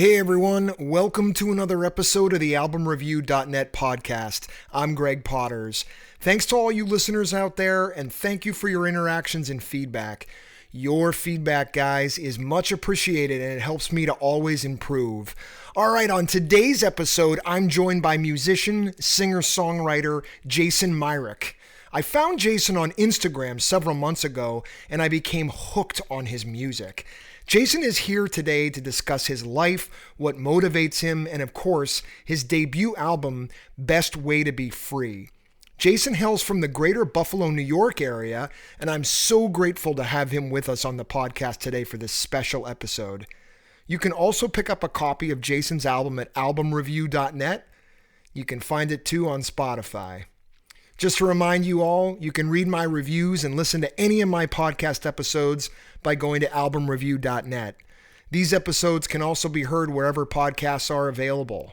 Hey everyone, welcome to another episode of the albumreview.net podcast. I'm Greg Potters. Thanks to all you listeners out there, and thank you for your interactions and feedback. Your feedback, guys, is much appreciated and it helps me to always improve. All right, on today's episode, I'm joined by musician, singer-songwriter Jason Mirek. I found Jason on Instagram several months ago and I became hooked on his music. Jason is here today to discuss his life, what motivates him, and of course, his debut album, Best Way to Be Free. Jason hails from the greater Buffalo, New York area, and I'm so grateful to have him with us on the podcast today for this special episode. You can also pick up a copy of Jason's album at albumreview.net. You can find it too on Spotify. Just to remind you all, you can read my reviews and listen to any of my podcast episodes by going to albumreview.net. These episodes can also be heard wherever podcasts are available.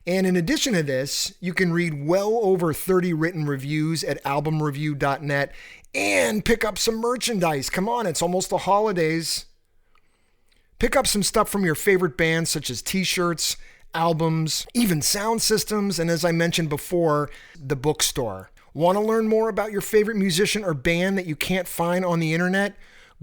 And in addition to this, you can read well over 30 written reviews at albumreview.net and pick up some merchandise. Come on, it's almost the holidays. Pick up some stuff from your favorite bands such as t-shirts, albums, even sound systems, and as I mentioned before, the bookstore. Want to learn more about your favorite musician or band that you can't find on the internet?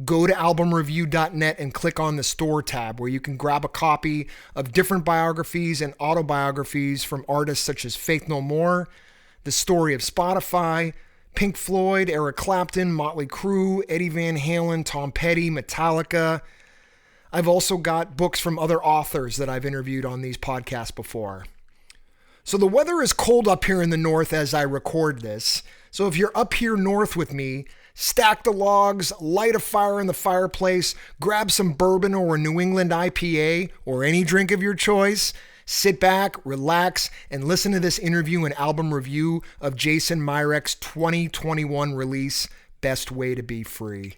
Go to albumreview.net and click on the store tab where you can grab a copy of different biographies and autobiographies from artists such as Faith No More, The Story of Spotify, Pink Floyd, Eric Clapton, Motley Crue, Eddie Van Halen, Tom Petty, Metallica. I've also got books from other authors that I've interviewed on these podcasts before. So the weather is cold up here in the north as I record this. So if you're up here north with me, stack the logs, light a fire in the fireplace, grab some bourbon or a New England IPA or any drink of your choice, sit back, relax, and listen to this interview and album review of Jason Mirek's 2021 release, Best Way to Be Free.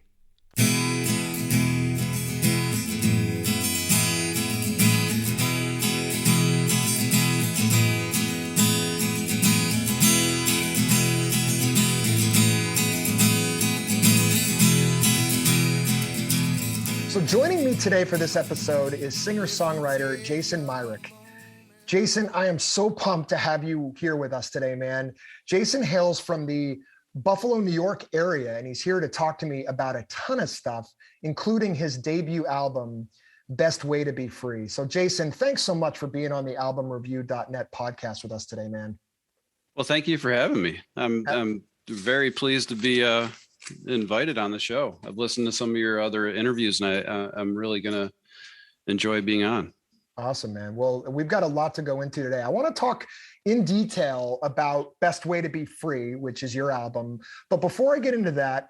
So joining me today for this episode is singer-songwriter Jason Mirek. Jason, I am so pumped to have you here with us today, man. Jason hails from the Buffalo, New York area, and he's here to talk to me about a ton of stuff, including his debut album, Best Way to Be Free. So Jason, thanks so much for being on the albumreview.net podcast with us today, man. Well, thank you for having me. I'm very pleased to be invited on the show. I've listened to some of your other interviews and I'm really going to enjoy being on. Awesome, man. Well, we've got a lot to go into today. I want to talk in detail about Best Way to Be Free, which is your album. But before I get into that,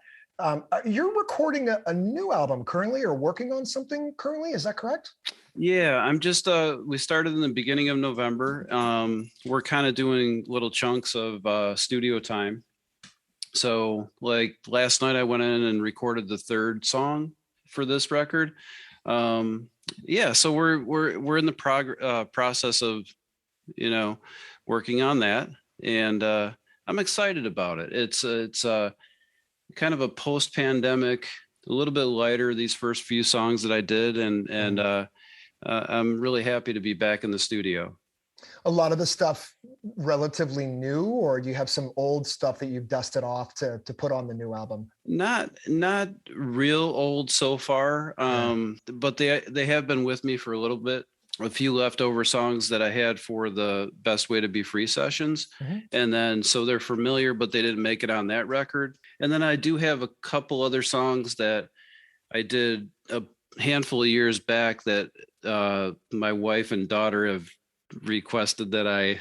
you're recording a new album currently or working on something currently. Is that correct? Yeah, I'm just, we started in the beginning of November. We're kind of doing little chunks of studio time. So like last night I went in and recorded the third song for this record. So we're in the process of, working on that, and I'm excited about it. It's kind of a post-pandemic, a little bit lighter, these first few songs that I did, and I'm really happy to be back in the studio. A lot of the stuff relatively new, or do you have some old stuff that you've dusted off to put on the new album? Not real old so far, but they have been with me for a little bit. A few leftover songs that I had for the Best Way to Be Free sessions. Mm-hmm. And then, so they're familiar, but they didn't make it on that record. And then I do have a couple other songs that I did a handful of years back that my wife and daughter have requested that I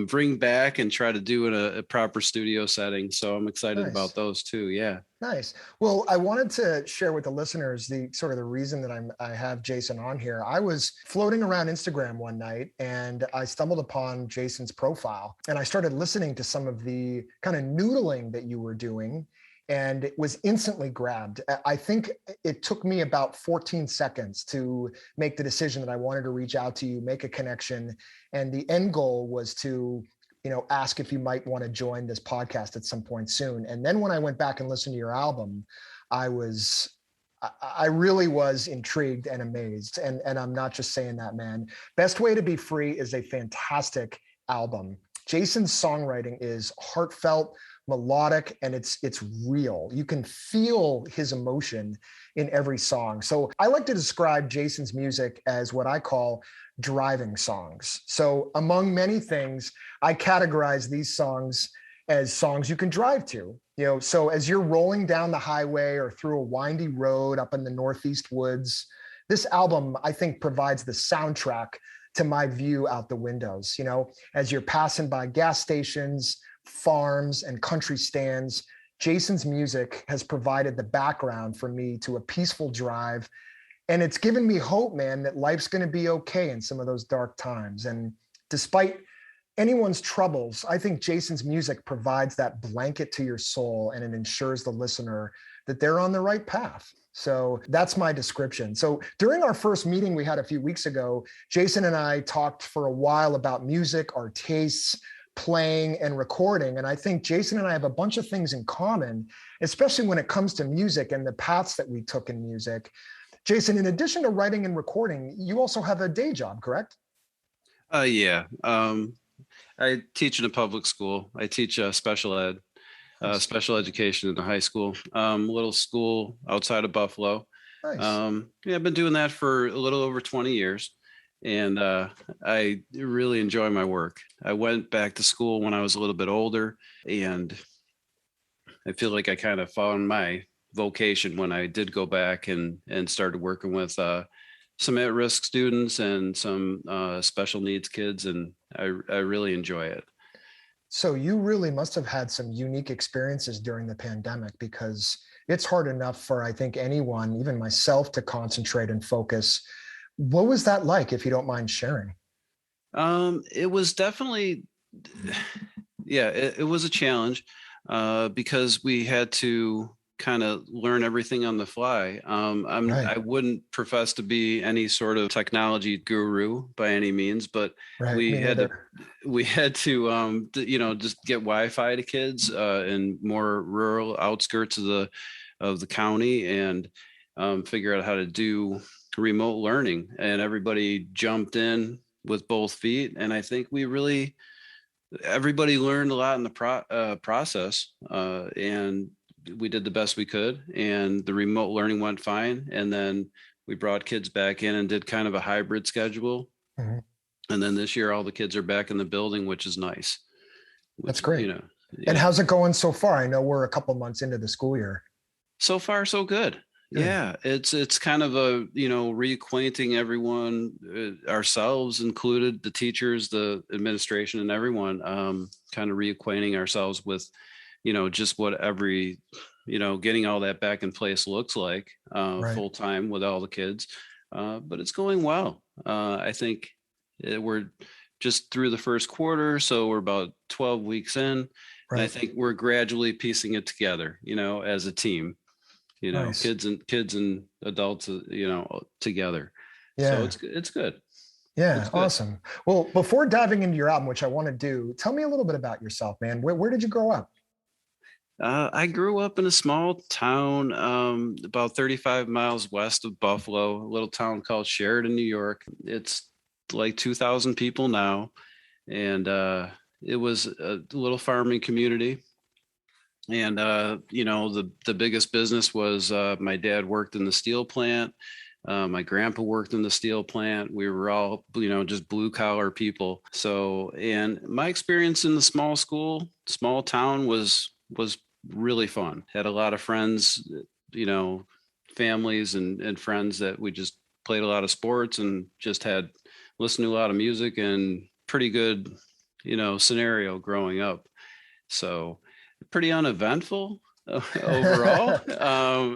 bring back and try to do in a proper studio setting. So I'm excited about those too. Yeah. Nice. Well, I wanted to share with the listeners the reason that I have Jason on here. I was floating around Instagram one night and I stumbled upon Jason's profile and I started listening to some of the kind of noodling that you were doing. And it was instantly grabbed. I think it took me about 14 seconds to make the decision that I wanted to reach out to you, make a connection. And the end goal was to, ask if you might want to join this podcast at some point soon. And then when I went back and listened to your album, I was I really was intrigued and amazed. And I'm not just saying that, man. Best Way to Be Free is a fantastic album. Jason's songwriting is heartfelt, melodic, and it's real. You can feel his emotion in every song. So I like to describe Jason's music as what I call driving songs. So among many things, I categorize these songs as songs you can drive to. So as you're rolling down the highway or through a windy road up in the Northeast woods, this album, I think, provides the soundtrack to my view out the windows. As you're passing by gas stations, farms, and country stands, Jason's music has provided the background for me to a peaceful drive. And it's given me hope, man, that life's going to be okay in some of those dark times. And despite anyone's troubles, I think Jason's music provides that blanket to your soul, and it ensures the listener that they're on the right path. So that's my description. So during our first meeting we had a few weeks ago, Jason and I talked for a while about music, our tastes, playing and recording. And I think Jason and I have a bunch of things in common, especially when it comes to music and the paths that we took in music. Jason, in addition to writing and recording, you also have a day job, correct? Yeah. I teach in a public school. I teach special ed, special education in the high school, little school outside of Buffalo. Nice. Yeah, I've been doing that for a little over 20 years, and I really enjoy my work. I went back to school when I was a little bit older, and I feel like I kind of found my vocation when I did go back and started working with some at-risk students and some special needs kids, and I really enjoy it. So you really must have had some unique experiences during the pandemic, because it's hard enough for, I think, anyone, even myself, to concentrate and focus. What was that like, if you don't mind sharing? It was definitely, yeah, it was a challenge because we had to kind of learn everything on the fly. Right. I wouldn't profess to be any sort of technology guru by any means, but Right. we had to just get Wi-Fi to kids in more rural outskirts of the county, and figure out how to do remote learning. And everybody jumped in with both feet, and I think everybody learned a lot in the process, and we did the best we could, and the remote learning went fine. And then we brought kids back in and did kind of a hybrid schedule. Mm-hmm. And then this year, all the kids are back in the building, which is nice. That's great. Yeah. And how's it going so far? I know we're a couple months into the school year. So far, so good. Yeah, it's kind of a, reacquainting everyone, ourselves included, the teachers, the administration, and everyone, kind of reacquainting ourselves with, just what getting all that back in place looks like full time with all the kids. But it's going well. I think we're just through the first quarter, so we're about 12 weeks in. Right. And I think we're gradually piecing it together, as a team. Nice. kids and adults, together. Yeah. So it's good. Yeah. It's good. Awesome. Well, before diving into your album, which I want to do, tell me a little bit about yourself, man. Where did you grow up? I grew up in a small town about 35 miles west of Buffalo, a little town called Sheridan, New York. It's like 2,000 people now. And it was a little farming community. And, the biggest business was my dad worked in the steel plant. My grandpa worked in the steel plant. We were all, just blue collar people. So, and my experience in the small town was really fun. Had a lot of friends, families and friends that we just played a lot of sports and just listened to a lot of music, and pretty good, scenario growing up. So, pretty uneventful overall.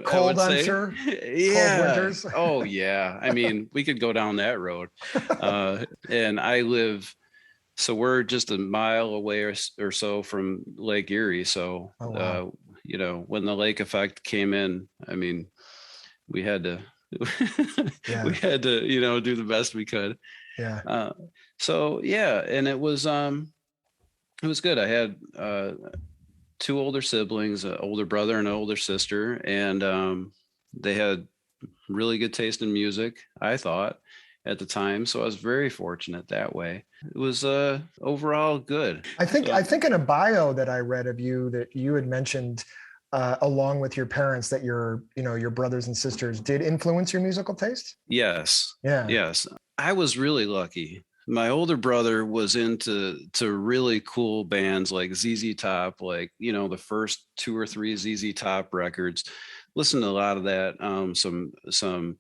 Cold, I'm sure. Yeah. Cold winters. Oh yeah. I mean, we could go down that road. And so we're just a mile away or so from Lake Erie. So, oh, wow. When the lake effect came in, I mean, we had to, do the best we could. Yeah. So yeah. And it was good. I had, two older siblings, an older brother and an older sister, and they had really good taste in music, I thought at the time. So I was very fortunate that way. It was overall good. I think in a bio that I read of you that you had mentioned along with your parents that your brothers and sisters did influence your musical taste. Yes. Yeah. Yes. I was really lucky. My older brother was into really cool bands like ZZ Top, like, the first two or three ZZ Top records. Listened to a lot of that. Some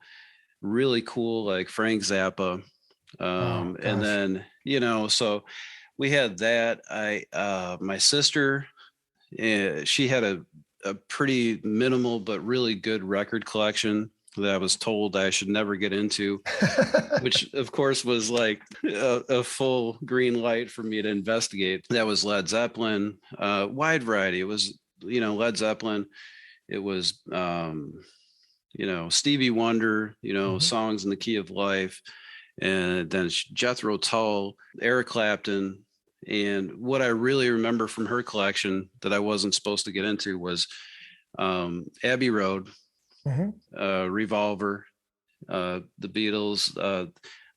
really cool like Frank Zappa. Oh And gosh. then, so we had that. My sister, she had a pretty minimal but really good record collection that I was told I should never get into, which of course was like a full green light for me to investigate. That was Led Zeppelin, wide variety. It was, Led Zeppelin. It was, Stevie Wonder, Mhm. songs in the key of life, and then Jethro Tull, Eric Clapton. And what I really remember from her collection that I wasn't supposed to get into was Abbey Road, Mhm. Revolver, the Beatles,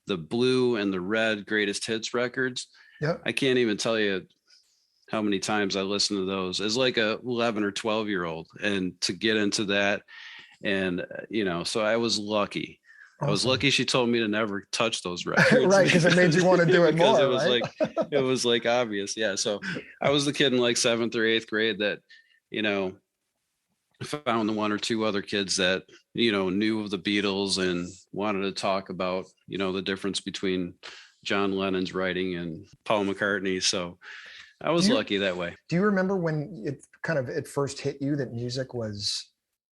the blue and the red greatest hits records. Yep. I can't even tell you how many times I listened to those as like a 11 or 12-year-old, and to get into that. And, so I was lucky. I was Awesome. lucky she told me to never touch those records Right, because it made you want to do it because more, right? it was like obvious. Yeah. So I was the kid in like seventh or eighth grade that, you know, found the one or two other kids that, knew of the Beatles and wanted to talk about, the difference between John Lennon's writing and Paul McCartney. So I Do was you lucky that way. do you remember when it first hit you that music was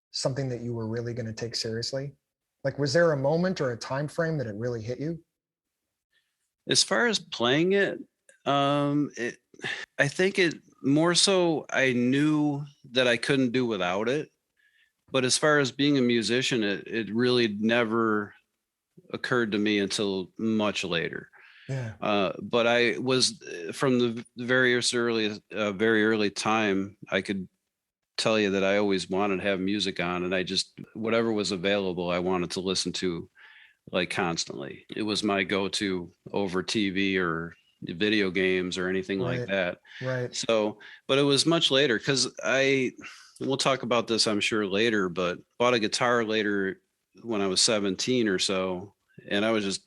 something that you were really going to take seriously? Like, was there a moment or a time frame that it really hit you? As far as playing it, it I think it more so I knew that I couldn't do without it. But as far as being a musician, it really never occurred to me until much later. Yeah. But I was from the very early time, I could tell you that I always wanted to have music on, and I just whatever was available, I wanted to listen to like constantly. It was my go-to over TV or video games or anything like Right. that. Right. So, but it was much later because we'll talk about this, I'm sure, later, but bought a guitar later when I was 17 or so. And I was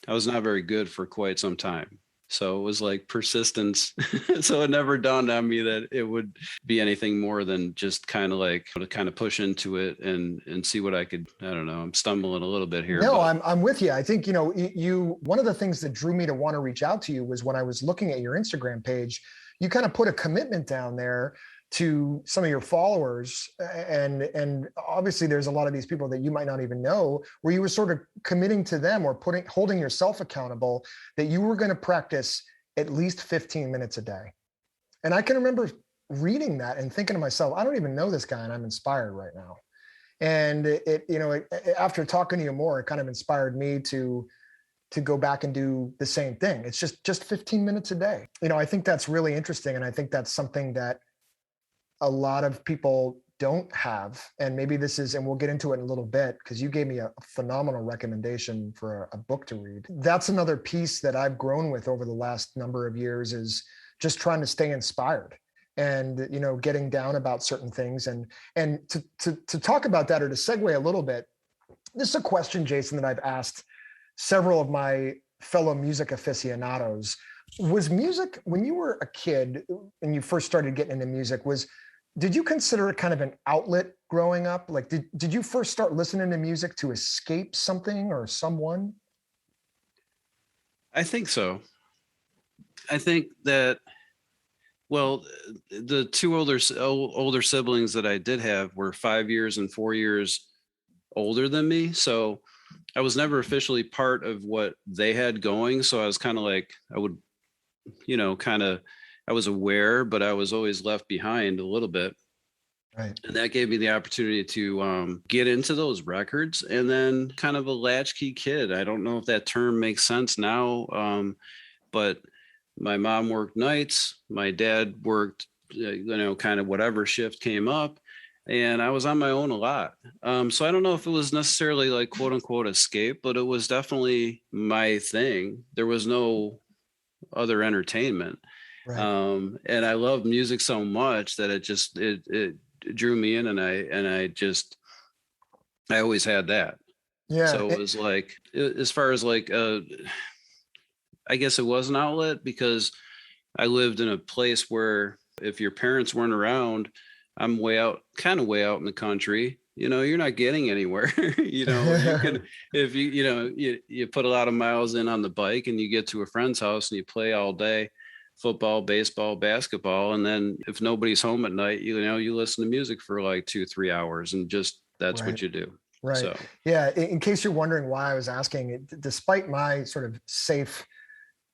not very good for quite some time. So it was like persistence. So it never dawned on me that it would be anything more than just kind of like to kind of push into it and see what I could. I don't know. I'm stumbling a little bit here, No, but I'm with you. I think, you one of the things that drew me to want to reach out to you was when I was looking at your Instagram page, you kind of put a commitment down there to some of your followers, and obviously there's a lot of these people that you might not even know, where you were sort of committing to them or holding yourself accountable that you were going to practice at least 15 minutes a day. And I can remember reading that and thinking to myself, I don't even know this guy and I'm inspired right now. And after talking to you more, it kind of inspired me to go back and do the same thing. It's just 15 minutes a day. I think that's really interesting, and I think that's something that a lot of people don't have. And maybe this is, and we'll get into it in a little bit, because you gave me a phenomenal recommendation for a book to read. That's another piece that I've grown with over the last number of years, is just trying to stay inspired and getting down about certain things. And to talk about that, or to segue a little bit, this is a question, Jason, that I've asked several of my fellow music aficionados. Was music, when you were a kid and you first started getting into music, did you consider it kind of an outlet growing up? Like, did you first start listening to music to escape something or someone? I think so. I think that, well, the two older siblings that I did have were 5 years and 4 years older than me. So I was never officially part of what they had going. So I was kind of like, I would, I was aware, but I was always left behind a little bit. Right. And that gave me the opportunity to get into those records, and then kind of a latchkey kid. I don't know if that term makes sense now, but my mom worked nights. My dad worked, kind of whatever shift came up. and I was on my own a lot. So I don't know if it was necessarily like quote unquote escape, but it was definitely my thing. There was no other entertainment. Right. And I love music so much that it drew me in, and I always had that. Yeah. So it was like, as far as like, I guess it was an outlet because I lived in a place where if your parents weren't around, I'm kind of way out in the country. You're not getting anywhere. You can, if you put a lot of miles in on the bike and you get to a friend's house and you play all day, football, baseball, basketball. And then if nobody's home at night, you listen to music for like 2-3 hours and just, that's Right. what you do. Right. So, Yeah. In case you're wondering why I was asking, despite my sort of safe,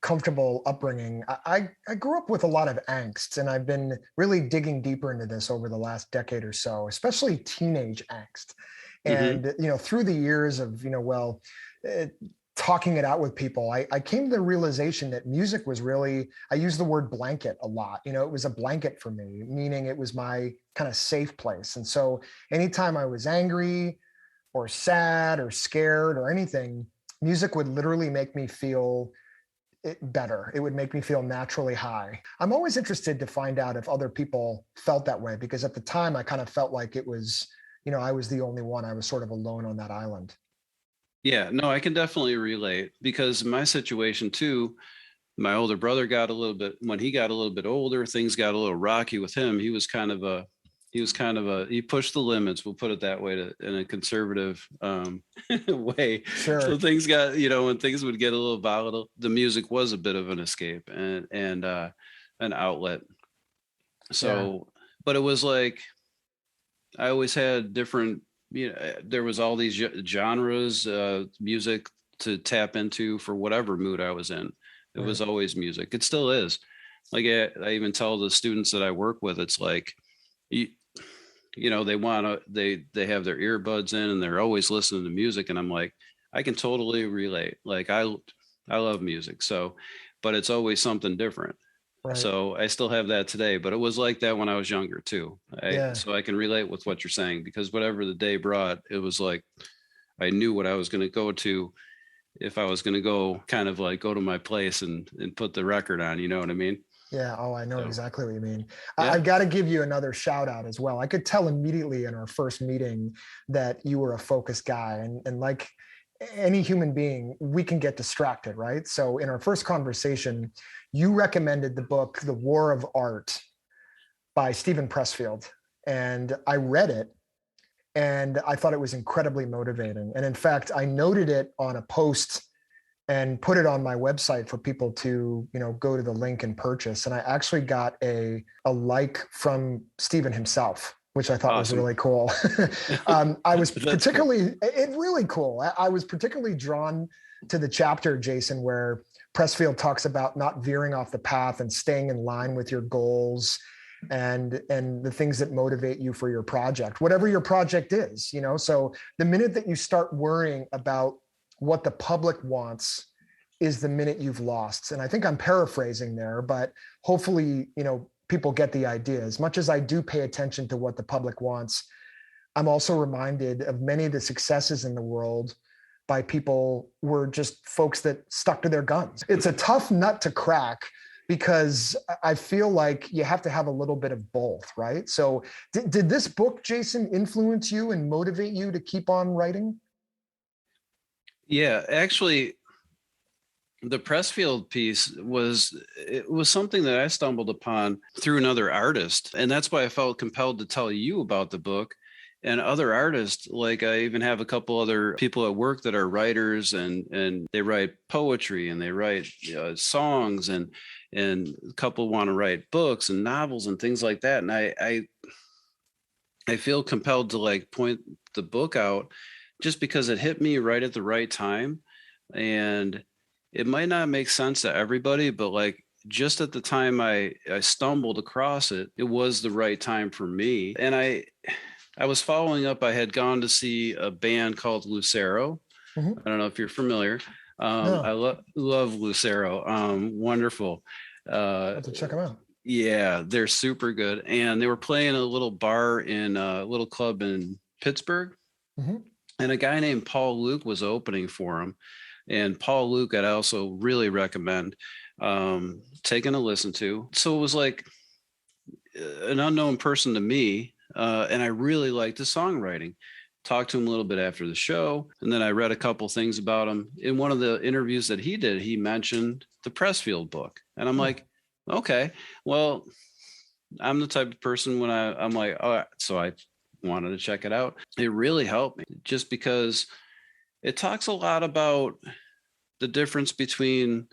comfortable upbringing, I grew up with a lot of angst, and I've been really digging deeper into this over the last decade or so, especially teenage angst. mhm. And through the years of uh, talking it out with people, I came to the realization that music was really, I use the word blanket a lot. It was a blanket for me, meaning it was my kind of safe place. And so anytime I was angry or sad or scared or anything, music would literally make me feel it better. It would make me feel naturally high. I'm always interested to find out if other people felt that way, because at the time I kind of felt like it was, I was the only one. I was sort of alone on that island. Yeah, no, I can definitely relate because my situation too, my older brother got a little bit, when he got a little bit older, things got a little rocky with him. He pushed the limits, we'll put it that way, in a conservative way. So Sure. things got, when things would get a little volatile, the music was a bit of an escape and an outlet. Yeah. So, but it was like, I always had different, there was all these genres, music to tap into for whatever mood I was in. It Right. was always music. It still is. Like I even tell the students that I work with, it's like, you, they want to, they have their earbuds in and they're always listening to music. And I'm like, I can totally relate. Like I love music. So, but it's always something different. Right. So I still have that today, but it was like that when I was younger too. Yeah. So I can relate with what you're saying because whatever the day brought, it was like I knew what I was going to go to if I was going to go kind of like go to my place and put the record on, you know what I mean? Yeah. Oh, I know So exactly what you mean. yeah. I've got to give you another shout out as well. I could tell immediately in our first meeting that you were a focused guy. And like any human being, we can get distracted, right? So in our first conversation, you recommended the book, The War of Art by Stephen Pressfield. And I read it and I thought it was incredibly motivating. And in fact, I noted it on a post and put it on my website for people to, go to the link and purchase. And I actually got a like from Stephen himself, which I thought was Awesome. really cool. I was That's cool. really cool. I was particularly drawn to the chapter, Jason, where Pressfield talks about not veering off the path and staying in line with your goals and the things that motivate you for your project, whatever your project is. So the minute that you start worrying about what the public wants is the minute you've lost. And I think I'm paraphrasing there, but hopefully, people get the idea. As much as I do pay attention to what the public wants, I'm also reminded of many of the successes in the world by people who were just folks that stuck to their guns. It's a tough nut to crack because I feel like you have to have a little bit of both, right? So did this book, Jason, influence you and motivate you to keep on writing? Yeah, actually, the Pressfield piece was something that I stumbled upon through another artist, and that's why I felt compelled to tell you about the book and other artists. Like I even have a couple other people at work that are writers, and they write poetry and they write songs, and a couple want to write books and novels and things like that. And I feel compelled to like point the book out just because it hit me right at the right time. And it might not make sense to everybody, but like just at the time I stumbled across it, it was the right time for me. And I was following up, I had gone to see a band called Lucero. Mm-hmm. I don't know if you're familiar. I No, love Lucero. Wonderful. I'll have to check them out. Yeah, they're super good. And they were playing a little bar in a little club in Pittsburgh. Mm-hmm. And a guy named Paul Luke was opening for him. And Paul Luke, I'd also really recommend taking a listen to. So it was like an unknown person to me. And I really liked his songwriting. Talked to him a little bit after the show. And then I read a couple things about him. In one of the interviews that he did, he mentioned the Pressfield book. And I'm like, okay, well, I'm the type of person when I'm like, oh, so I wanted to check it out. It really helped me just because it talks a lot about the difference between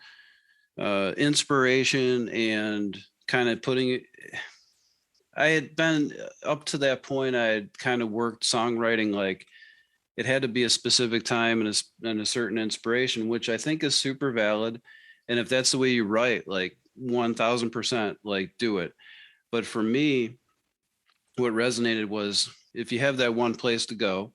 inspiration and kind of putting it. I had been up to that point, I had kind of worked songwriting like it had to be a specific time and a certain inspiration, which I think is super valid. And if that's the way you write, like 1000%, like do it. But for me, what resonated was if you have that one place to go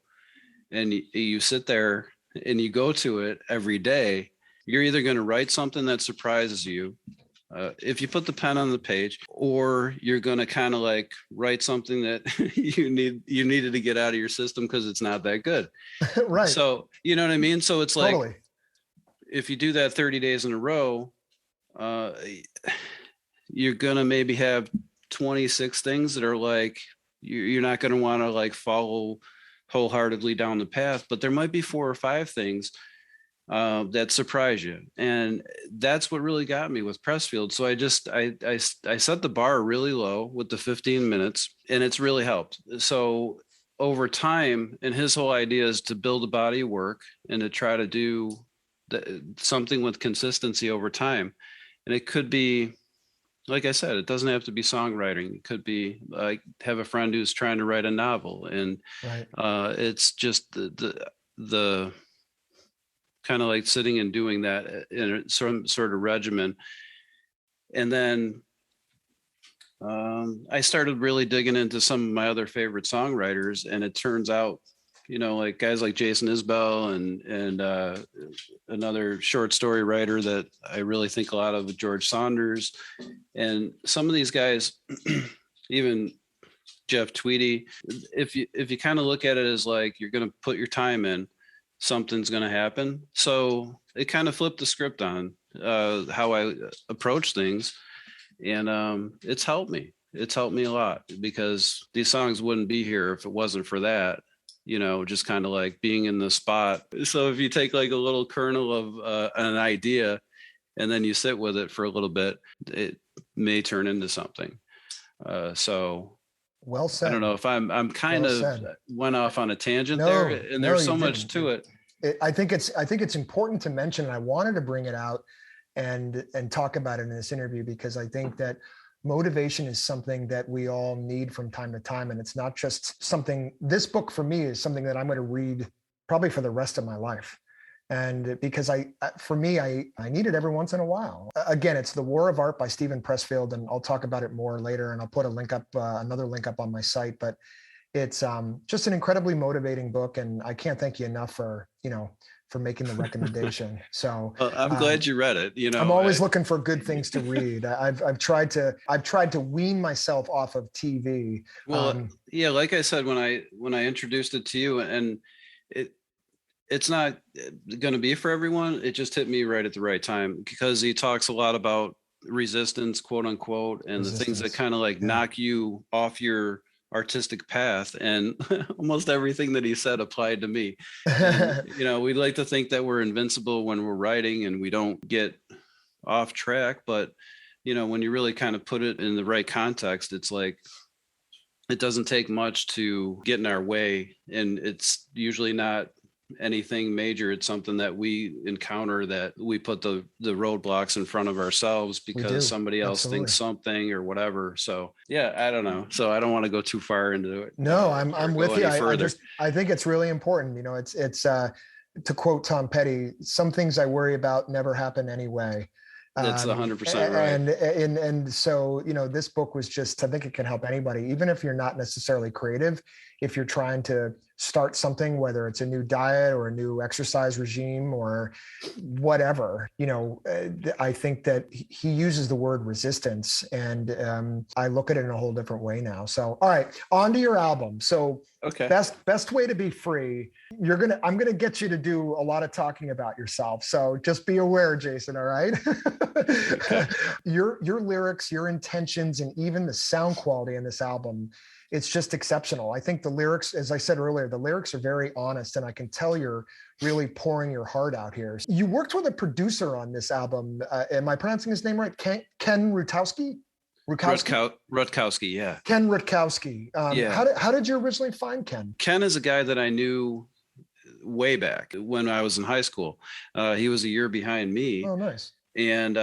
and you sit there and you go to it every day, you're either going to write something that surprises you if you put the pen on the page, or you're going to kind of like write something that you needed to get out of your system because it's not that good. Right. So, you know what I mean? So it's like, totally. If you do that 30 days in a row, you're going to maybe have 26 things that are like, you're not going to want to like follow wholeheartedly down the path, but there might be 4 or 5 things that surprise you. And that's what really got me with Pressfield. So I set the bar really low with the 15 minutes, and it's really helped. So over time, and his whole idea is to build a body of work and to try to do something with consistency over time. And it could be, like I said, it doesn't have to be songwriting. It could be like have a friend who's trying to write a novel, and right. It's just the kind of like sitting and doing that in some sort of regimen. And then I started really digging into some of my other favorite songwriters, and it turns out, like guys like Jason Isbell and another short story writer that I really think a lot of, George Saunders, and some of these guys, even Jeff Tweedy. If you kind of look at it as like you're going to put your time in, something's going to happen. So it kind of flipped the script on how I approach things, and it's helped me. It's helped me a lot because these songs wouldn't be here if it wasn't for that. Just kind of like being in the spot. So if you take like a little kernel of an idea and then you sit with it for a little bit, it may turn into something. So well said. I don't know if I'm kind well of said. Went off on a tangent there, and there's so much to it. I think it's important to mention, and I wanted to bring it out and talk about it in this interview because I think that motivation is something that we all need from time to time. And it's not just something, this book for me is something that I'm going to read probably for the rest of my life. And because I need it every once in a while. Again, it's The War of Art by Steven Pressfield, and I'll talk about it more later. And I'll put a link up, another link up on my site, but it's just an incredibly motivating book. And I can't thank you enough for making the recommendation. So well, I'm glad you read it. I'm always looking for good things to read. I've tried to wean myself off of TV. Well, yeah, like I said, when I introduced it to you, and it's not going to be for everyone. It just hit me right at the right time because he talks a lot about resistance, quote unquote, and the things that kind of like knock you off your artistic path, and almost everything that he said applied to me. And, we'd like to think that we're invincible when we're writing and we don't get off track, but when you really kind of put it in the right context, it's like it doesn't take much to get in our way, and it's usually not anything major. It's something that we encounter that we put the roadblocks in front of ourselves because somebody else thinks something or whatever. So yeah, I don't know. So I don't want to go too far into it. No, I'm with you. I think it's really important. It's to quote Tom Petty, some things I worry about never happen anyway. That's 100% right. And so, this book was just, I think it can help anybody, even if you're not necessarily creative, if you're trying to start something, whether it's a new diet or a new exercise regime or whatever, I think that he uses the word resistance, and I look at it in a whole different way now. So, all right, on to your album. So Okay. Best way to be free. I'm gonna get you to do a lot of talking about yourself. So just be aware, Jason. All right. Okay. Your lyrics, your intentions, and even the sound quality in this album, it's just exceptional. I think the lyrics, as I said earlier, the lyrics are very honest, and I can tell you're really pouring your heart out here. You worked with a producer on this album. Am I pronouncing his name right? Ken Rutkowski? Rutkowski, yeah. Ken Rutkowski. Yeah. How did you originally find Ken? Ken is a guy that I knew way back when I was in high school. He was a year behind me. Oh, nice. And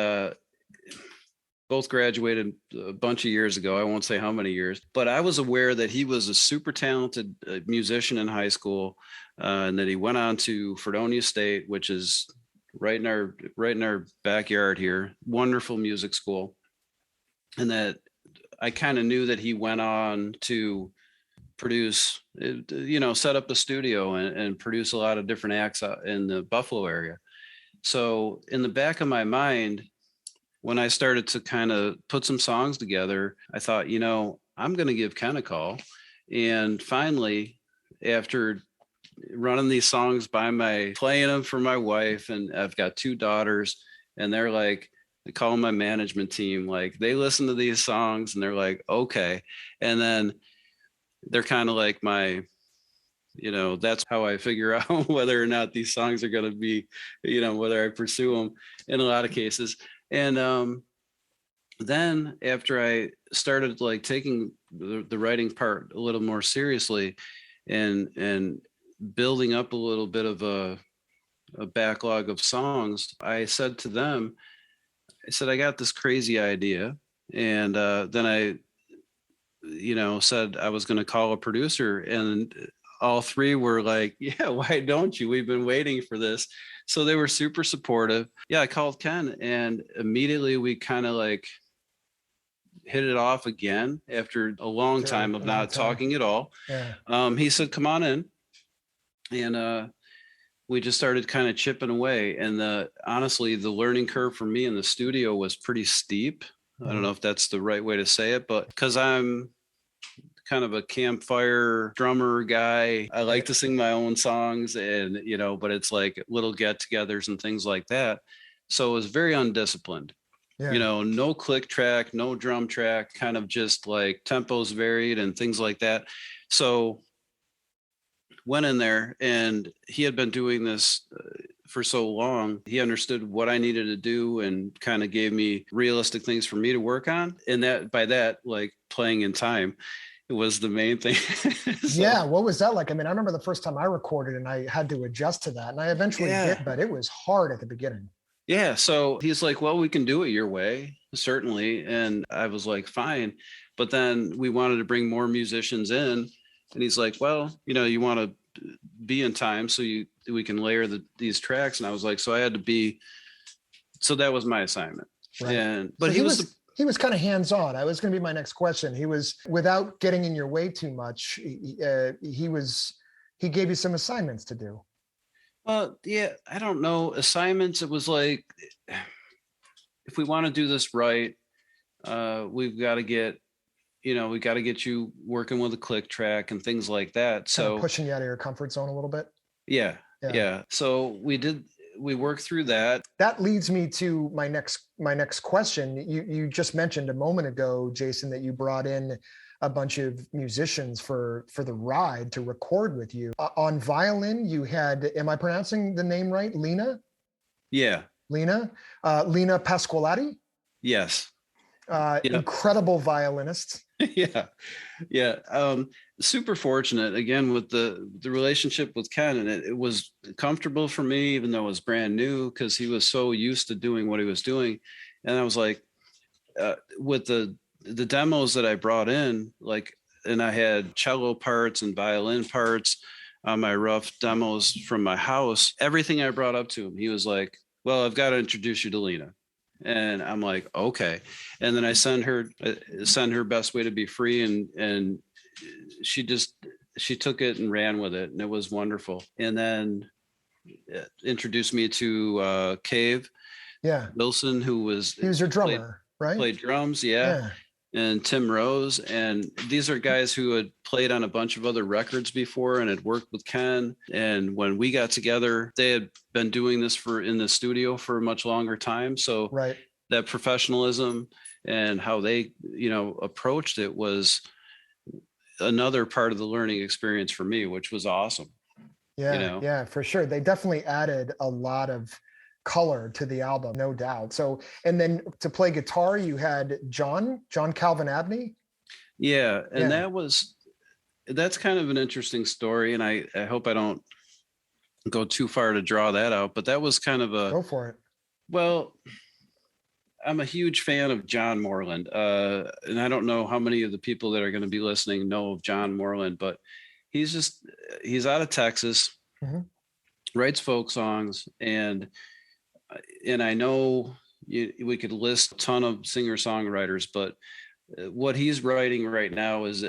both graduated a bunch of years ago. I won't say how many years, but I was aware that he was a super talented musician in high school, and that he went on to Fredonia State, which is right in our backyard here. Wonderful music school. And that I kind of knew that he went on to produce, set up the studio and produce a lot of different acts out in the Buffalo area. So in the back of my mind, when I started to kind of put some songs together, I thought, I'm going to give Ken a call. And finally, after running these songs playing them for my wife, and I've got 2 daughters, and they're like, I call my management team, like they listen to these songs and they're like, okay. And then they're kind of like that's how I figure out whether or not these songs are going to be, whether I pursue them in a lot of cases. And then after I started like taking the writing part a little more seriously and building up a little bit of a backlog of songs, I said to them, I got this crazy idea. And then I, said I was going to call a producer, and all 3 were like, yeah, why don't you? We've been waiting for this. So they were super supportive. Yeah, I called Ken, and immediately we kind of like hit it off again after a long time of not talking at all. Yeah. He said, come on in. And we just started kind of chipping away. And honestly, the learning curve for me in the studio was pretty steep. I don't know if that's the right way to say it, but because I'm kind of a campfire drummer guy, I like to sing my own songs, and but it's like little get-togethers and things like that. So it was very undisciplined. Yeah. No click track, no drum track, kind of just like tempos varied and things like that. So went in there, and he had been doing this for so long. He understood what I needed to do and kind of gave me realistic things for me to work on. And like playing in time, it was the main thing. So, yeah. What was that like? I mean, I remember the first time I recorded and I had to adjust to that, and I eventually did, but it was hard at the beginning. Yeah. So he's like, well, we can do it your way, certainly. And I was like, fine. But then we wanted to bring more musicians in. And he's like, well, you want to be in time so we can layer these tracks. And I was like, so that was my assignment. Right. But so he was kind of hands-on. I was going to be my next question. He was, without getting in your way too much, he gave you some assignments to do. Yeah, I don't know. Assignments, it was like, if we want to do this right, we've got to get, we got to get you working with a click track and things like that. So kind of pushing you out of your comfort zone a little bit. Yeah. So we worked through that. That leads me to my next question. You just mentioned a moment ago, Jason, that you brought in a bunch of musicians for the ride to record with you. On violin, you had, am I pronouncing the name right? Lena? Yeah. Lena Pasqualati? Yes. Incredible violinist. Yeah. Super fortunate again with the relationship with Ken, and it was comfortable for me, even though it was brand new, because he was so used to doing what he was doing. And I was like, with the demos that I brought in, like, and I had cello parts and violin parts on my rough demos from my house, everything I brought up to him, he was like, well, I've got to introduce you to Lena. And I'm like, okay. And then I send her Best Way to Be Free. And she she took it and ran with it, and it was wonderful. And then introduced me to Cave Wilson, he was your drummer, right? Played drums, yeah. And Tim Rose, and these are guys who had played on a bunch of other records before and had worked with Ken. And when we got together, they had been doing this in the studio for a much longer time. So that professionalism and how they, approached it was another part of the learning experience for me, which was awesome. Yeah, for sure. They definitely added a lot of color to the album, no doubt. So, and then to play guitar, you had John Calvin Abney. Yeah. And that's kind of an interesting story. And I hope I don't go too far to draw that out, but that was kind of go for it. Well, I'm a huge fan of John Moreland. And I don't know how many of the people that are going to be listening know of John Moreland, but he's out of Texas, writes folk songs, and I know we could list a ton of singer-songwriters, but what he's writing right now is,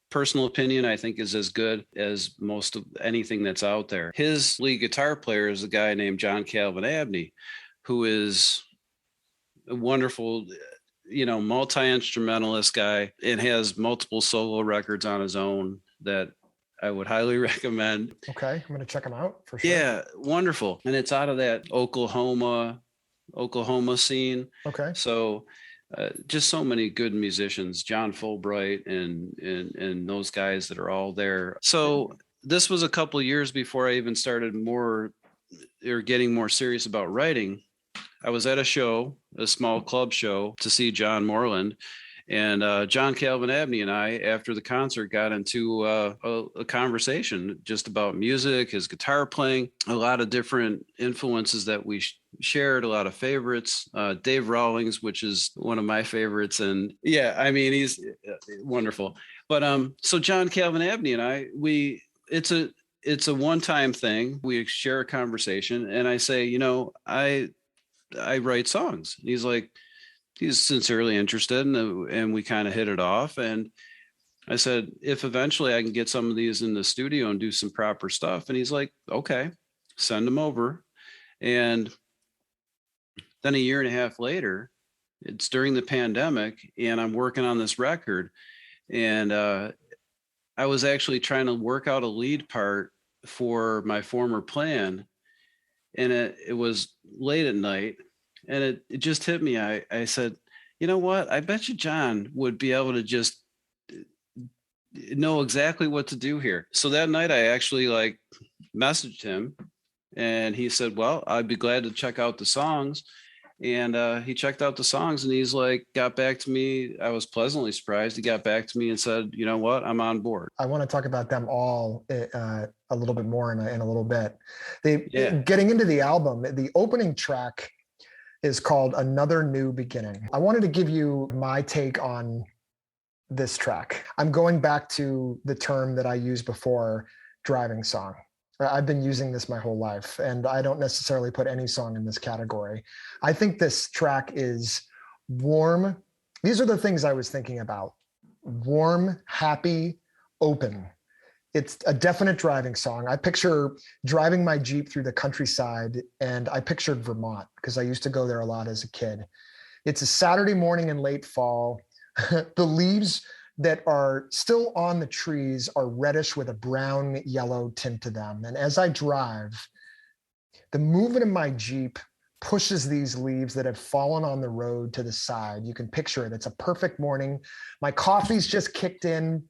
personal opinion, I think is as good as most of anything that's out there. His lead guitar player is a guy named John Calvin Abney, who is a wonderful, multi-instrumentalist guy and has multiple solo records on his own that I would highly recommend. Okay, I'm going to check them out for sure. Yeah, wonderful. And it's out of that Oklahoma scene. Okay. So just so many good musicians, John Fulbright and those guys that are all there. So this was a couple of years before I even started getting more serious about writing. I was at a small club show to see John Moreland. And John Calvin Abney and I, after the concert, got into a conversation just about music, his guitar playing, a lot of different influences that we shared, a lot of favorites. Dave Rawlings, which is one of my favorites. And yeah, I mean, he's wonderful. But so John Calvin Abney and I, it's a one-time thing. We share a conversation and I say, I write songs. And he's sincerely interested and we kind of hit it off. And I said, if eventually I can get some of these in the studio and do some proper stuff. And he's like, okay, send them over. And then a year and a half later, it's during the pandemic and I'm working on this record. And I was actually trying to work out a lead part for my former plan. And it was late at night. And it just hit me. I said, you know what? I bet you John would be able to just know exactly what to do here. So that night I actually messaged him and he said, well, I'd be glad to check out the songs. And he checked out the songs and he's got back to me. I was pleasantly surprised. He got back to me and said, you know what? I'm on board. I want to talk about them all a little bit more in a little bit. Getting into the album, the opening track is called Another New Beginning. I wanted to give you my take on this track. I'm going back to the term that I used before, driving song. I've been using this my whole life, and I don't necessarily put any song in this category. I think this track is warm. These are the things I was thinking about. Warm, happy, open. It's a definite driving song. I picture driving my Jeep through the countryside, and I pictured Vermont because I used to go there a lot as a kid. It's a Saturday morning in late fall. The leaves that are still on the trees are reddish with a brown yellow tint to them. And as I drive, the movement of my Jeep pushes these leaves that have fallen on the road to the side. You can picture it. It's a perfect morning. My coffee's just kicked in,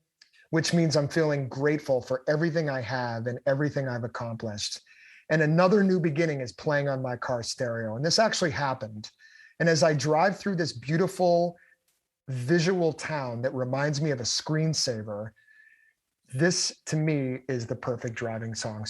which means I'm feeling grateful for everything I have and everything I've accomplished. And Another New Beginning is playing on my car stereo. And this actually happened. And as I drive through this beautiful visual town that reminds me of a screensaver, this to me is the perfect driving song.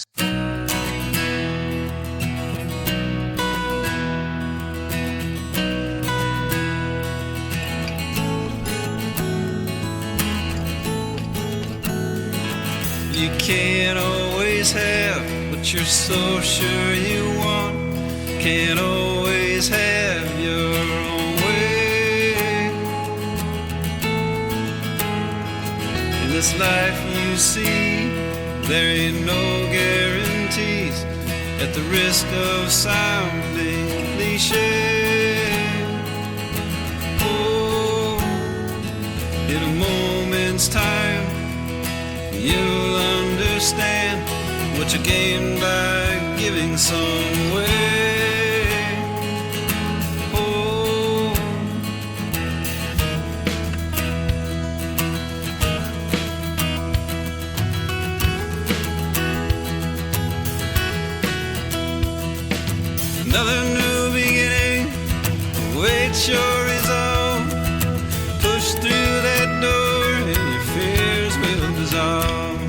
You can't always have what you're so sure you want. Can't always have your own way. In the this life you see, there ain't no guarantees, at the risk of sounding cliche. Oh, in a moment's time, you'll understand what you gain by giving some way. Oh, another new beginning awaits your resolve. Push through that door and your fears will dissolve.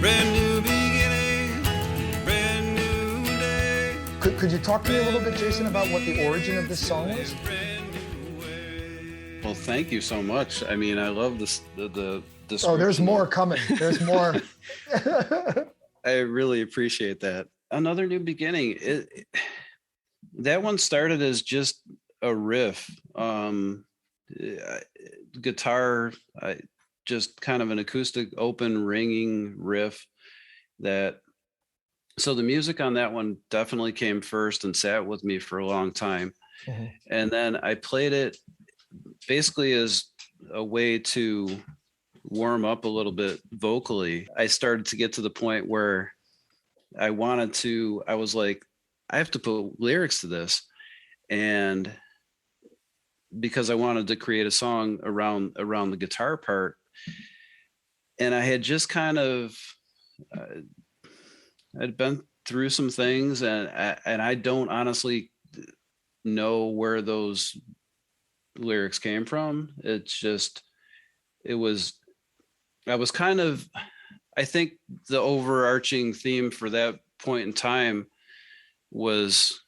Brand new beginning, brand new day. Could you talk to me a little bit, Jason, about what the origin of this song was? Well, thank you so much. I mean, I love this, the Oh, there's more coming. There's more. I really appreciate that. Another new beginning. That one started as just a riff, guitar, just kind of an acoustic, open, ringing riff. So the music on that one definitely came first and sat with me for a long time. Mhm. And then I played it basically as a way to warm up a little bit vocally. I started to get to the point where I was like, I have to put lyrics to this. And because I wanted to create a song around the guitar part. And I had just kind of, I'd been through some things, and I don't honestly know where those lyrics came from. It's just, I was kind of, I think the overarching theme for that point in time was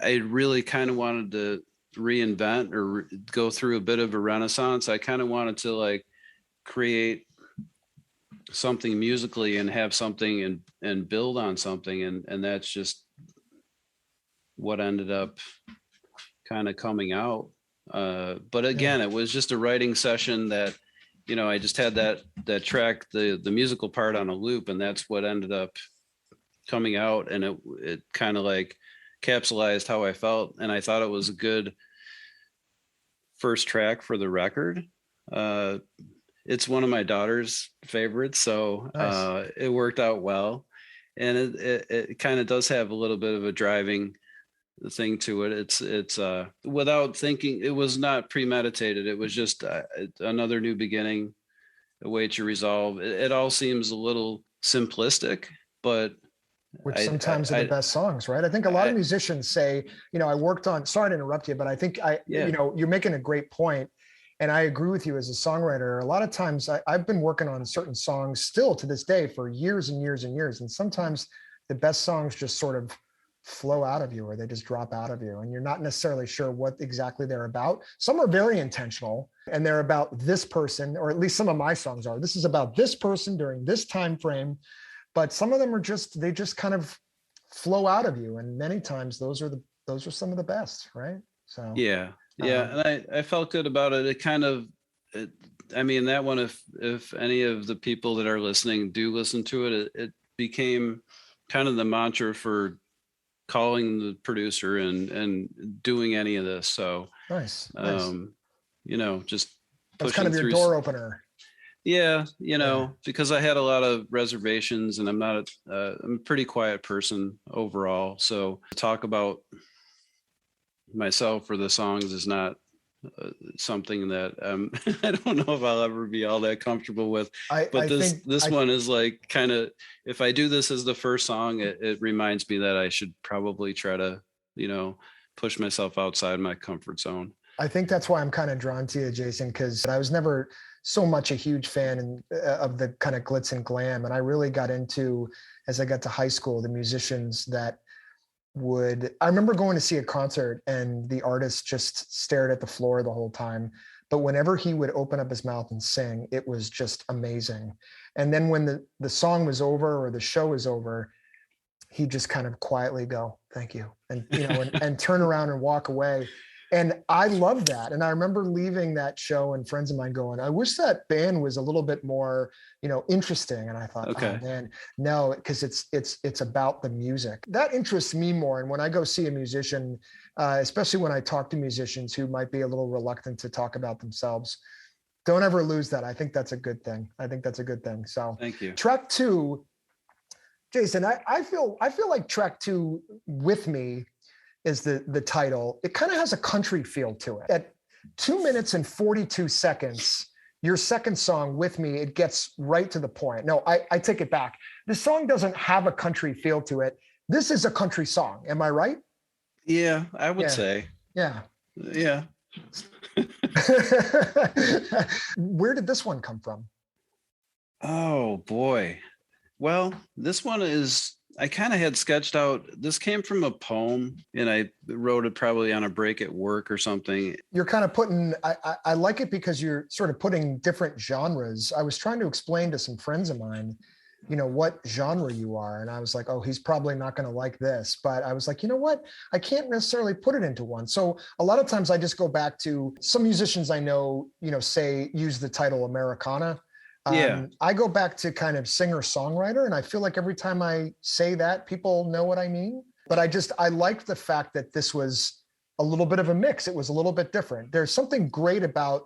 I really kind of wanted to reinvent or go through a bit of a renaissance. I kind of wanted to like create something musically and have something and build on something. And that's just what ended up kind of coming out. But again, it was just a writing session that, you know, I just had that track, the musical part on a loop, and that's what ended up coming out. And it kind of like capsulized how I felt. And I thought it was a good first track for the record. It's one of my daughter's favorites, so nice. It worked out well. And it kind of does have a little bit of a driving thing to it. It's without thinking, it was not premeditated. It was just another new beginning, a way to resolve. It all seems a little simplistic, but which sometimes are the best songs, right? I think a lot of musicians say, you know, I worked on, sorry to interrupt you, but I think you know, you're making a great point. And I agree with you as a songwriter. A lot of times I've been working on certain songs still to this day for years and years and years. And sometimes the best songs just sort of flow out of you, or they just drop out of you. And you're not necessarily sure what exactly they're about. Some are very intentional and they're about this person, or at least some of my songs are. This is about this person during this time frame. But some of them are they just kind of flow out of you. And many times those are some of the best, right? So yeah. And I felt good about it. It kind of, I mean, that one, if any of the people that are listening do listen to it, it became kind of the mantra for calling the producer and doing any of this. So nice. You know, just that's kind of your door opener. Yeah, you know, because I had a lot of reservations, and I'm a pretty quiet person overall. So to talk about myself or the songs is not something that I don't know if I'll ever be all that comfortable with. But this one is like kind of, if I do this as the first song, it reminds me that I should probably try to, you know, push myself outside my comfort zone. I think that's why I'm kind of drawn to you, Jason, because I was never so much a huge fan of the kind of glitz and glam. And I really got into, as I got to high school, the musicians that I remember going to see a concert and the artist just stared at the floor the whole time. But whenever he would open up his mouth and sing, it was just amazing. And then when the song was over or the show was over, he'd just kind of quietly go, thank you. And, you know, and turn around and walk away. And I love that. And I remember leaving that show and friends of mine going, I wish that band was a little bit more, interesting. And I thought, Okay. oh man, no, because it's about the music. That interests me more. And when I go see a musician, especially when I talk to musicians who might be a little reluctant to talk about themselves, don't ever lose that. I think that's a good thing. So Thank you. Track 2, Jason, I feel like track 2, With Me, is the title. It kind of has a country feel to it. At 2 minutes and 42 seconds, your second song, With Me, it gets right to the point. No, I take it back. The song doesn't have a country feel to it. This is a country song. Am I right? Yeah, I would say. Yeah. Yeah. Where did this one come from? Oh boy. Well, this one is, I kind of had sketched out, this came from a poem and I wrote it probably on a break at work or something. You're kind of putting, I like it because you're sort of putting different genres. I was trying to explain to some friends of mine, what genre you are. And I was like, oh, he's probably not going to like this. But I was like, you know what? I can't necessarily put it into one. So a lot of times I just go back to some musicians I know, say, use the title Americana. Yeah. I go back to kind of singer-songwriter, and I feel like every time I say that, people know what I mean. But I like the fact that this was a little bit of a mix. It was a little bit different. There's something great about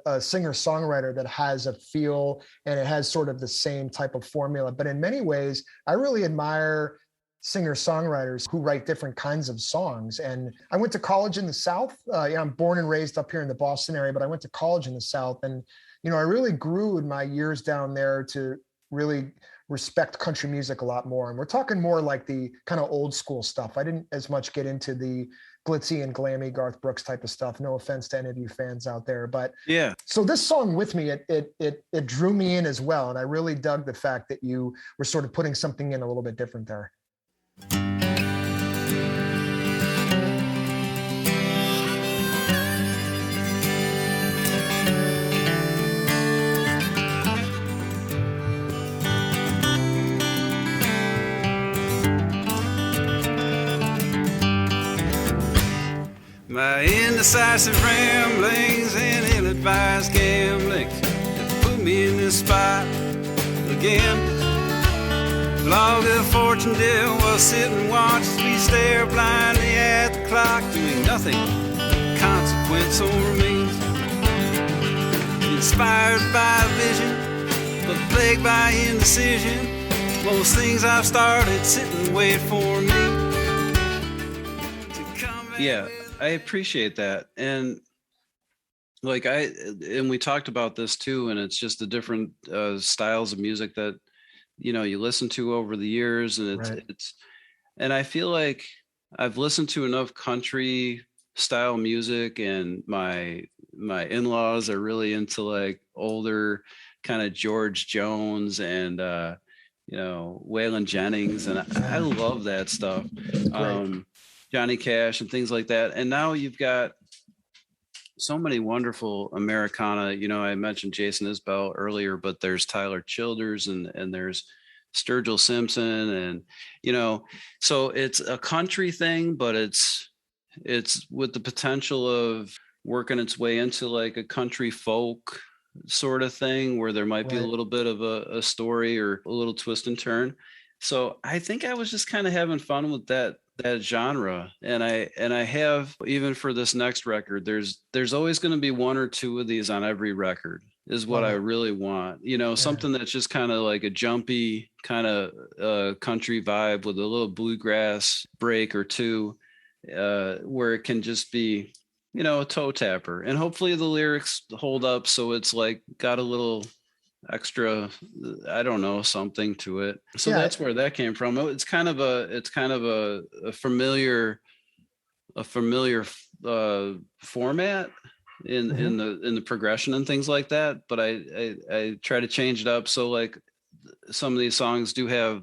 a singer-songwriter that has a feel and it has sort of the same type of formula. But in many ways, I really admire singer-songwriters who write different kinds of songs. And I went to college in the South. I'm born and raised up here in the Boston area, but I went to college in the South. And I really grew in my years down there to really respect country music a lot more. And we're talking more like the kind of old school stuff. I didn't as much get into the glitzy and glammy Garth Brooks type of stuff. No offense to any of you fans out there, but yeah. So this song, With Me, it drew me in as well. And I really dug the fact that you were sort of putting something in a little bit different there. My indecisive ramblings and ill-advised gambling have put me in this spot again. Log of fortune deal will sit and watch as we stare blindly at the clock, doing nothing of consequence or remains. Inspired by a vision, but plagued by indecision. Most things I've started sit and wait for me to come back. Yeah. I appreciate that. And we talked about this too, and it's just the different styles of music that, you listen to over the years. And and I feel like I've listened to enough country style music, and my in-laws are really into like older kind of George Jones and, Waylon Jennings. And I love that stuff. Johnny Cash and things like that. And now you've got so many wonderful Americana. I mentioned Jason Isbell earlier, but there's Tyler Childers and there's Sturgill Simpson, and so it's a country thing, but it's with the potential of working its way into like a country folk sort of thing where there might be a little bit of a story or a little twist and turn. So I think I was just kind of having fun with that genre. And I have, even for this next record, there's always going to be one or two of these on every record is what I really want. Something that's just kind of like a jumpy kind of country vibe with a little bluegrass break or two, where it can just be, a toe tapper. And hopefully the lyrics hold up, so it's like got a little extra, I don't know, something to it. So that's where that came from. It's kind of a familiar format in the progression and things like that. But I try to change it up. So like some of these songs do have,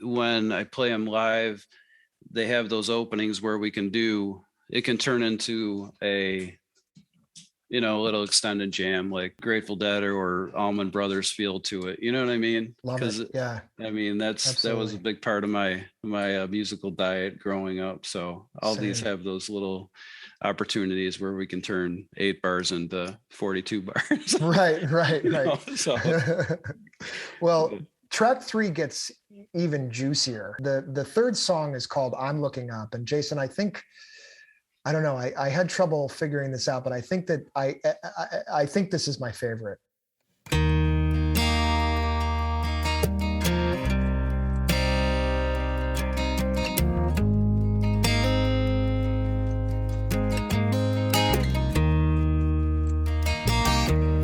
when I play them live, they have those openings where it can turn into a a little extended jam like Grateful Dead or Allman Brothers feel to it. You know what I mean? Love it. Yeah. I mean, that was a big part of my musical diet growing up. So all these have those little opportunities where we can turn 8 bars into 42 bars. Right. So well, track 3 gets even juicier. The third song is called I'm Looking Up. And Jason, I don't know. I had trouble figuring this out, but I think that I think this is my favorite.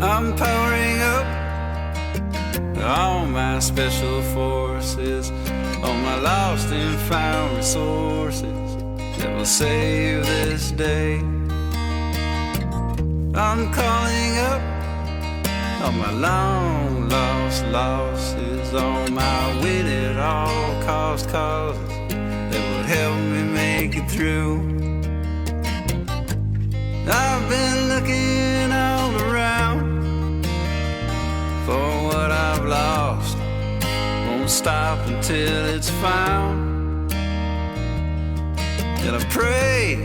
I'm powering up all my special forces, all my lost and found resources that will save this day. I'm calling up all my long lost losses, all my wit at all cost causes that will help me make it through. I've been looking all around for what I've lost, won't stop until it's found. And I pray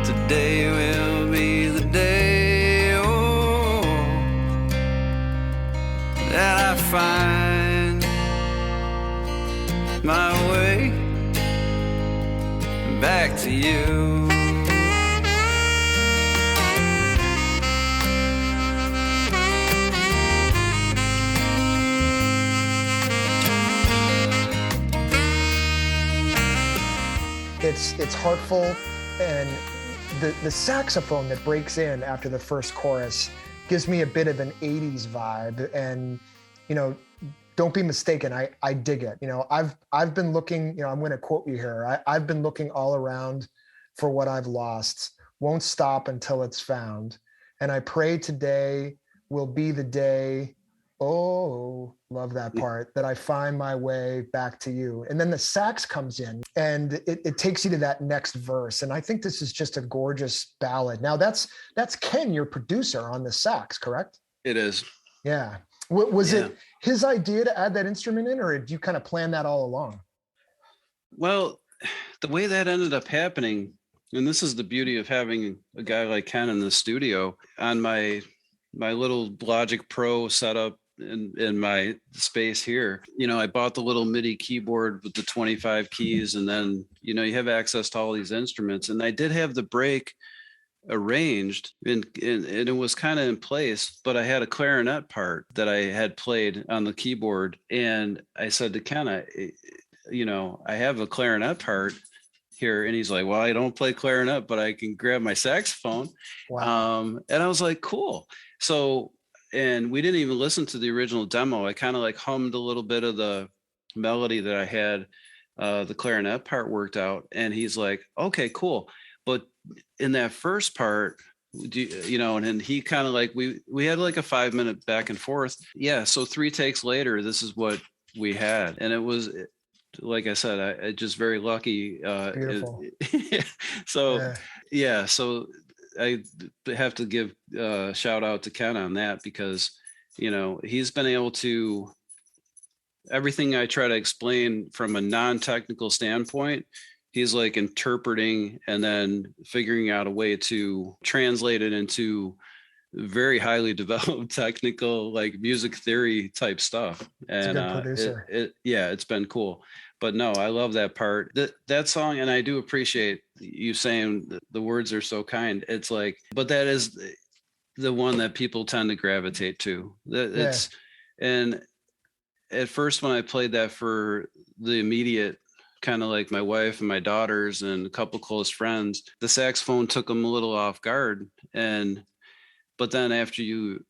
today will be the day, oh, that I find my way back to you. It's heartful, and the saxophone that breaks in after the first chorus gives me a bit of an 80s vibe. And, don't be mistaken, I dig it. I've been looking, I'm going to quote you here. I've been looking all around for what I've lost, won't stop until it's found. And I pray today will be the day, oh, love that part, that I find my way back to you. And then the sax comes in and it takes you to that next verse. And I think this is just a gorgeous ballad. Now that's Ken, your producer, on the sax, correct? It is. Yeah. Was it his idea to add that instrument in, or did you kind of plan that all along? Well, the way that ended up happening, and this is the beauty of having a guy like Ken in the studio, on my little Logic Pro setup in my space here, I bought the little MIDI keyboard with the 25 keys, and then you have access to all these instruments. And I did have the break arranged and it was kind of in place, but I had a clarinet part that I had played on the keyboard, and I said to Ken, I have a clarinet part here, and he's like, well, I don't play clarinet, but I can grab my saxophone. Wow. And I was like, cool. So, and we didn't even listen to the original demo. I kind of like hummed a little bit of the melody that I had the clarinet part worked out, and he's like, okay, cool. But in that first part, and then he kind of like, we had like a 5-minute back and forth. Yeah. So 3 takes later, this is what we had. And it was, like I said, I just very lucky. Beautiful. So I have to give a shout out to Ken on that, because, he's been able to, everything I try to explain from a non-technical standpoint, he's like interpreting and then figuring out a way to translate it into very highly developed technical, like music theory type stuff. And a good producer. It's been cool. But no, I love that part, that song. And I do appreciate you saying the words are so kind. It's like, but that is the one that people tend to gravitate to. And at first, when I played that for the immediate, kind of like my wife and my daughters and a couple close friends, the saxophone took them a little off guard. But then after you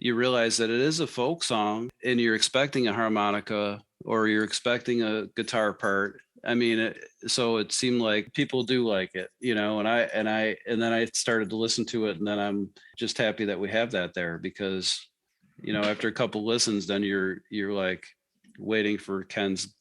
realize that it is a folk song and you're expecting a harmonica or you're expecting a guitar part, I mean, so it seemed like people do like it, and then I started to listen to it, and then I'm just happy that we have that there, because, after a couple listens, then you're like waiting for Ken's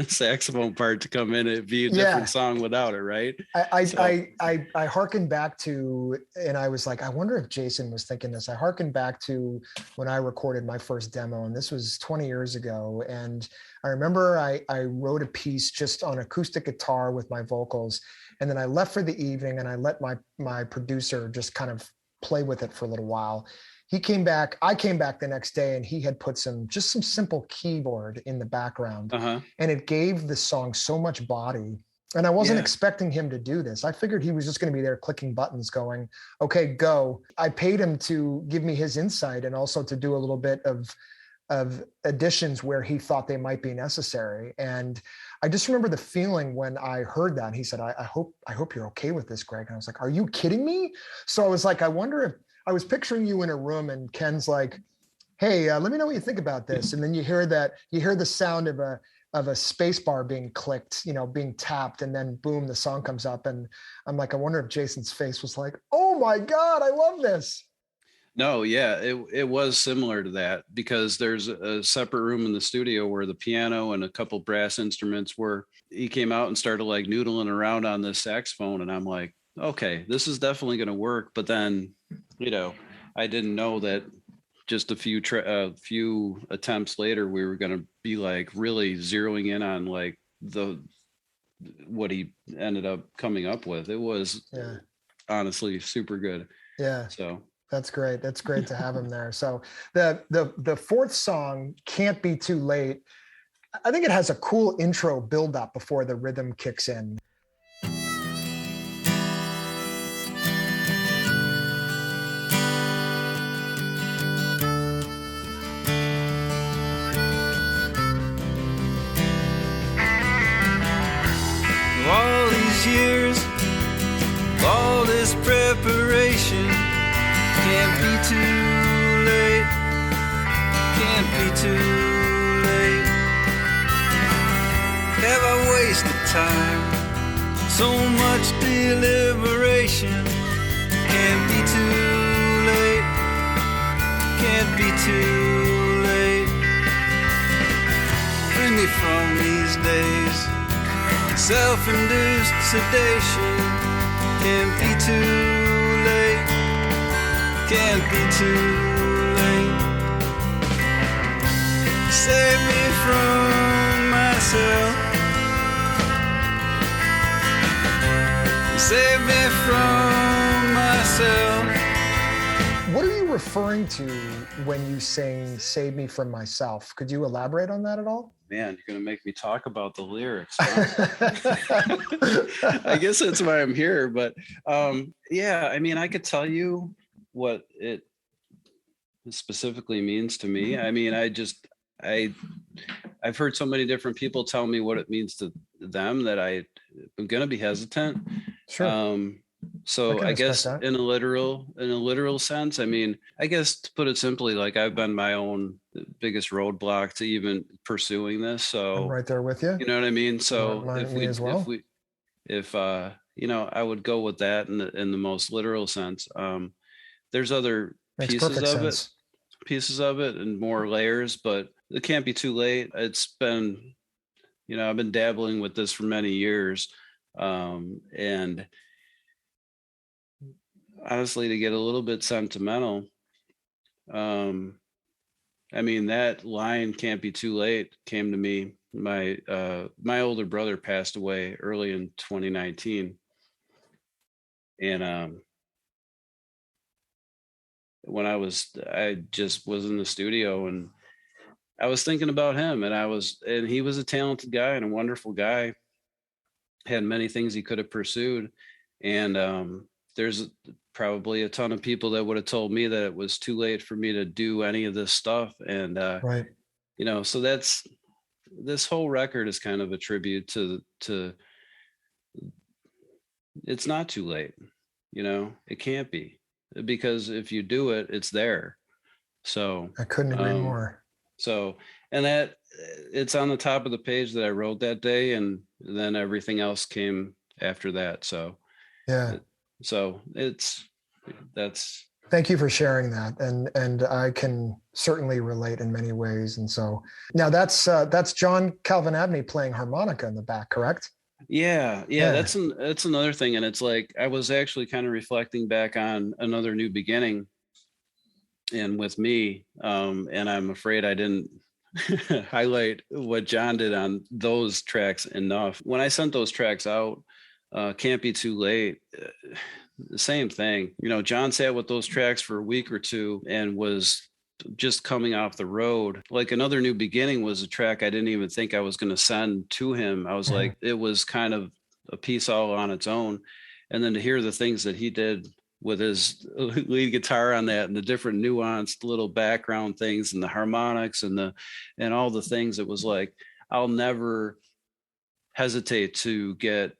saxophone part to come in. It'd be a different song without it, right? I hearkened back to, and I was like, I wonder if Jason was thinking this. I hearkened back to when I recorded my first demo, and this was 20 years ago. And I remember I wrote a piece just on acoustic guitar with my vocals, and then I left for the evening, and I let my producer just kind of play with it for a little while. I came back the next day, and he had put some simple keyboard in the background, and it gave the song so much body. And I wasn't expecting him to do this. I figured he was just going to be there clicking buttons going, okay, go. I paid him to give me his insight and also to do a little bit of additions where he thought they might be necessary. And I just remember the feeling when I heard that. He said, I hope you're okay with this, Greg. And I was like, are you kidding me? So I was like, I wonder if, I was picturing you in a room and Ken's like, hey, let me know what you think about this. And then you hear the sound of a space bar being clicked, being tapped, and then boom, the song comes up. And I'm like, I wonder if Jason's face was like, oh my God, I love this. No, yeah, it was similar to that, because there's a separate room in the studio where the piano and a couple brass instruments were. He came out and started like noodling around on this saxophone, and I'm like, okay, this is definitely going to work. But then, I didn't know that just a few attempts later, we were going to be like really zeroing in on like what he ended up coming up with. It was honestly super good. Yeah. So that's great. That's great to have him there. So the fourth song, Can't Be Too Late, I think it has a cool intro build up before the rhythm kicks in. All these years, all this preparation, can't be too late, can't be too late. Have I wasted time? So much deliberation, can't be too late, can't be too late. Free me from these days, self-induced sedation, can't be too late, can't be too late. Save me from myself, save me from myself. What are you referring to when you sing "Save Me from Myself"? Could you elaborate on that at all? Man, you're going to make me talk about the lyrics. I guess that's why I'm here. But I mean, I could tell you what it specifically means to me. I mean, I've heard so many different people tell me what it means to them that I'm going to be hesitant. Sure. So I guess that. in a literal sense, I mean, I guess to put it simply, like I've been my own biggest roadblock to even pursuing this. So I'm right there with you. You know what I mean? So if I would go with that in the most literal sense. There's other pieces of it and more layers, but it can't be too late. It's been, I've been dabbling with this for many years. And honestly, to get a little bit sentimental, I mean, that line "can't be too late" came to me. My older brother passed away early in 2019, and when I just was in the studio and I was thinking about him, and he was a talented guy and a wonderful guy, had many things he could have pursued, and there's probably a ton of people that would have told me that it was too late for me to do any of this stuff. And, right. So this whole record is kind of a tribute to it's not too late. It can't be, because if you do it, it's there. So I couldn't agree more. So, and that it's on the top of the page that I wrote that day. And then everything else came after that. So, yeah. So that's Thank you for sharing that, and I can certainly relate in many ways. And so now that's John Calvin Abney playing harmonica in the back, correct? Yeah, Yeah. that's another thing. And it's like I was actually kind of reflecting back on Another New Beginning and with me, and I'm afraid I didn't highlight what John did on those tracks enough. When I sent those tracks out, Can't Be Too Late, the same thing. John sat with those tracks for a week or two and was just coming off the road. Like Another New Beginning was a track I didn't even think I was going to send to him. I was like, it was kind of a piece all on its own. And then to hear the things that he did with his lead guitar on that and the different nuanced little background things and the harmonics and all the things, it was like, I'll never hesitate to get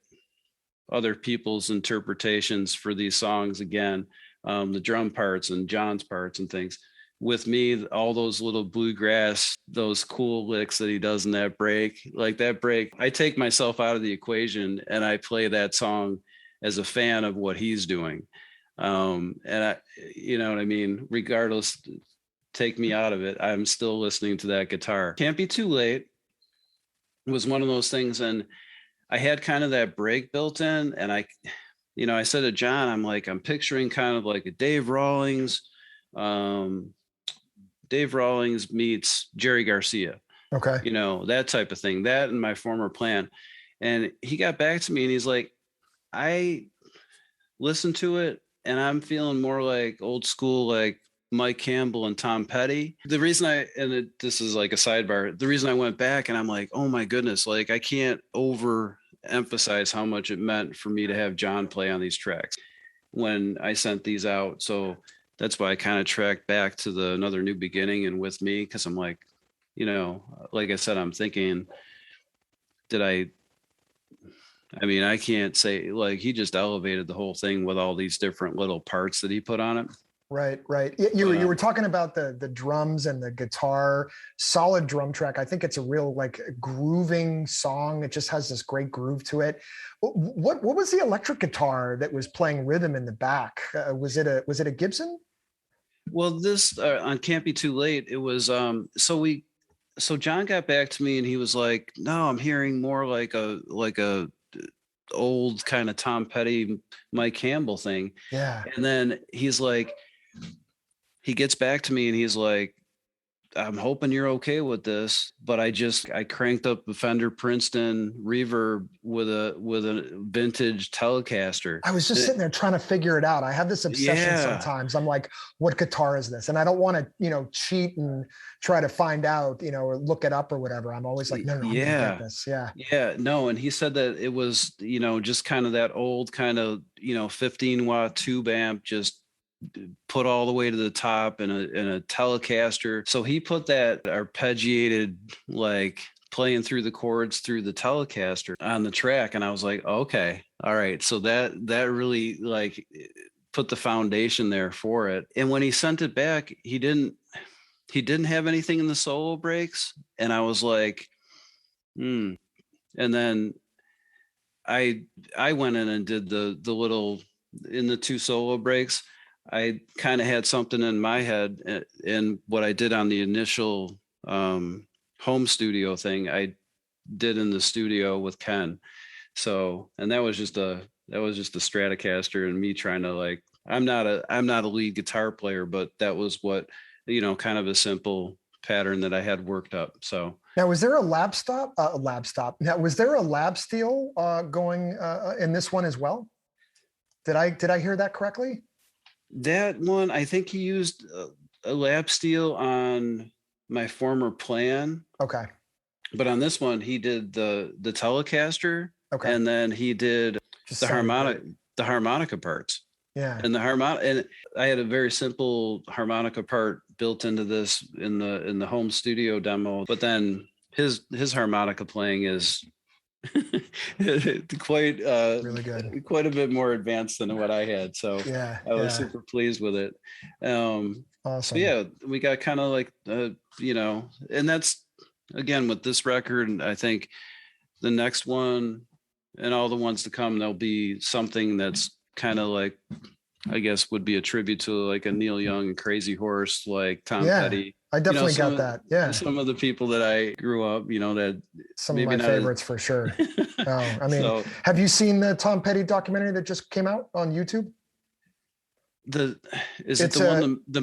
other people's interpretations for these songs again, the drum parts and John's parts and things. With me, all those little bluegrass, those cool licks that he does in that break, like that break, I take myself out of the equation and I play that song as a fan of what he's doing. And I, you know what I mean? Regardless, take me out of it, I'm still listening to that guitar. Can't Be Too Late was one of those things. And I had kind of that break built in, and I said to John, I'm picturing kind of like a Dave Rawlings meets Jerry Garcia. Okay. That type of thing, that and My Former Plan. And he got back to me and he's like, I listened to it and I'm feeling more like old school, like Mike Campbell and Tom Petty. The reason this is like a sidebar, the reason I went back and I'm like, oh my goodness, like I can't overemphasize how much it meant for me to have John play on these tracks when I sent these out. So that's why I kind of tracked back to the Another New Beginning and With Me, because I'm like, like I said, I'm thinking, I can't say, like, he just elevated the whole thing with all these different little parts that he put on it. Right. You were talking about the drums and the guitar, solid drum track. I think it's a real like grooving song. It just has this great groove to it. What was the electric guitar that was playing rhythm in the back? Was it a Gibson? Well, this on Can't Be Too Late, it was so John got back to me and he was like, no, I'm hearing more like a old kind of Tom Petty, Mike Campbell thing. Yeah. And then he's like, he gets back to me and he's like, I'm hoping you're okay with this, but I cranked up the Fender Princeton reverb with a vintage Telecaster. I was just sitting there trying to figure it out. I have this obsession sometimes. I'm like, what guitar is this? And I don't want to, cheat and try to find out, or look it up or whatever. I'm always like, no, I'm gonna get this. Yeah. Yeah, no. And he said that it was, just kind of that old kind of, 15-watt tube amp, just put all the way to the top in a Telecaster. So he put that arpeggiated, like playing through the chords through the Telecaster on the track. And I was like, okay, all right. So that really like put the foundation there for it. And when he sent it back, he didn't have anything in the solo breaks. And I was like, And then I went in and did the little, in the two solo breaks, I kind of had something in my head, and what I did on the initial home studio thing, I did in the studio with Ken. So, and that was just a Stratocaster and me trying to like, I'm not a lead guitar player, but that was what, kind of a simple pattern that I had worked up. So now, was there a lap stop? Now, was there a lap steel going in this one as well? Did I hear that correctly? That one, I think he used a lap steel on My Former Plan. Okay. But on this one, he did the Telecaster. Okay. And then he did the harmonica parts. Yeah. And and I had a very simple harmonica part built into this in the home studio demo. But then his harmonica playing is quite really good, quite a bit more advanced than what I had. So yeah, I was super pleased with it. Awesome. Yeah, we got kind of like and that's again with this record, and I think the next one and all the ones to come, there'll be something that's kind of like I guess would be a tribute to like a Neil Young and Crazy Horse, like Tom Petty. I definitely got that. Yeah. Some of the people that I grew up, that some of my favorites for sure. I mean, have you seen the Tom Petty documentary that just came out on YouTube? The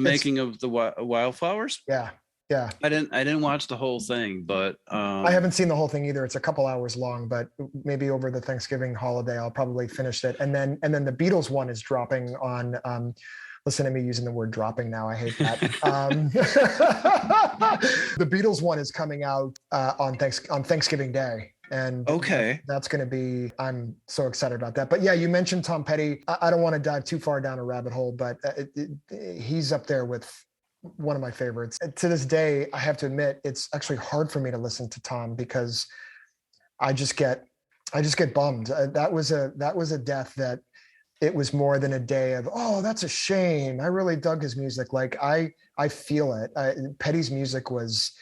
making of the Wildflowers? Yeah. Yeah. I didn't watch the whole thing, but I haven't seen the whole thing either. It's a couple hours long, but maybe over the Thanksgiving holiday, I'll probably finish it. And then the Beatles one is dropping on, listen to me using the word dropping now. I hate that. The Beatles one is coming out on Thanksgiving Day. And that's going to be, I'm so excited about that. But yeah, you mentioned Tom Petty. I don't want to dive too far down a rabbit hole, but he's up there with one of my favorites. To this day, I have to admit, it's actually hard for me to listen to Tom because I just get bummed. That was a death that it was more than a day of, oh, that's a shame. I really dug his music. Like I feel it. Petty's music was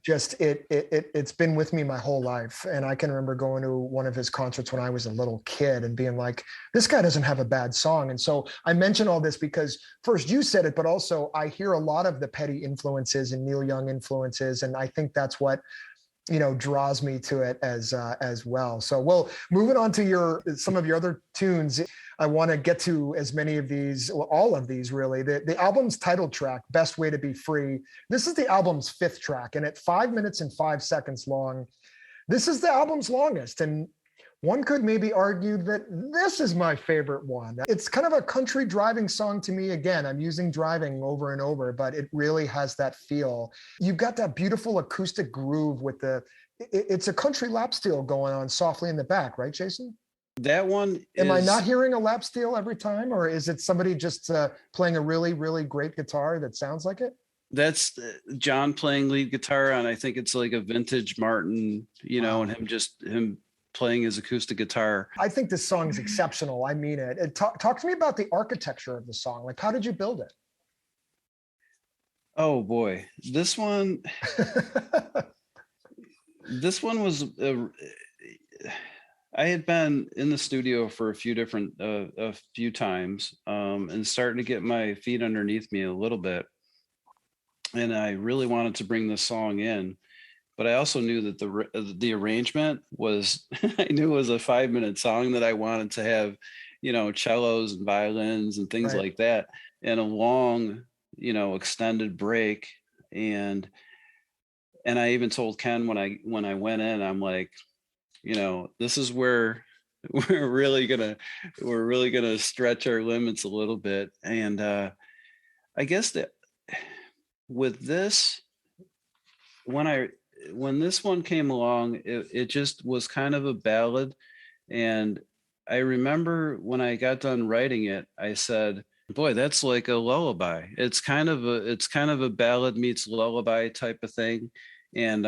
just it's been with me my whole life. And I can remember going to one of his concerts when I was a little kid and being like, this guy doesn't have a bad song. And so I mention all this because first you said it, but also I hear a lot of the Petty influences and Neil Young influences. And I think that's what, draws me to it as well. So, well, moving on to some of your other tunes, I want to get to as many of these, well, all of these really. The album's title track, Best Way to Be Free. This is the album's 5th track, and at 5 minutes and 5 seconds long, this is the album's longest. And one could maybe argue that this is my favorite one. It's kind of a country driving song to me. Again, I'm using driving over and over, but it really has that feel. You've got that beautiful acoustic groove with it's a country lap steel going on softly in the back, right, Jason? That one Am I not hearing a lap steel every time, or is it somebody just playing a really, really great guitar that sounds like it? That's John playing lead guitar on, I think it's like a vintage Martin, Wow. And him playing his acoustic guitar. I think this song is exceptional. I mean it. Talk to me about the architecture of the song. Like, how did you build it? Oh boy, this one was. I had been in the studio for a few times, and starting to get my feet underneath me a little bit, and I really wanted to bring this song in. But I also knew that the arrangement was, I knew it was a 5-minute song that I wanted to have, cellos and violins and things like that, and a long, extended break. And I even told Ken when I went in, I'm like, this is where we're really gonna stretch our limits a little bit. And I guess that with this, when this one came along, it just was kind of a ballad. And I remember when I got done writing it, I said, boy, that's like a lullaby. It's kind of a ballad meets lullaby type of thing. And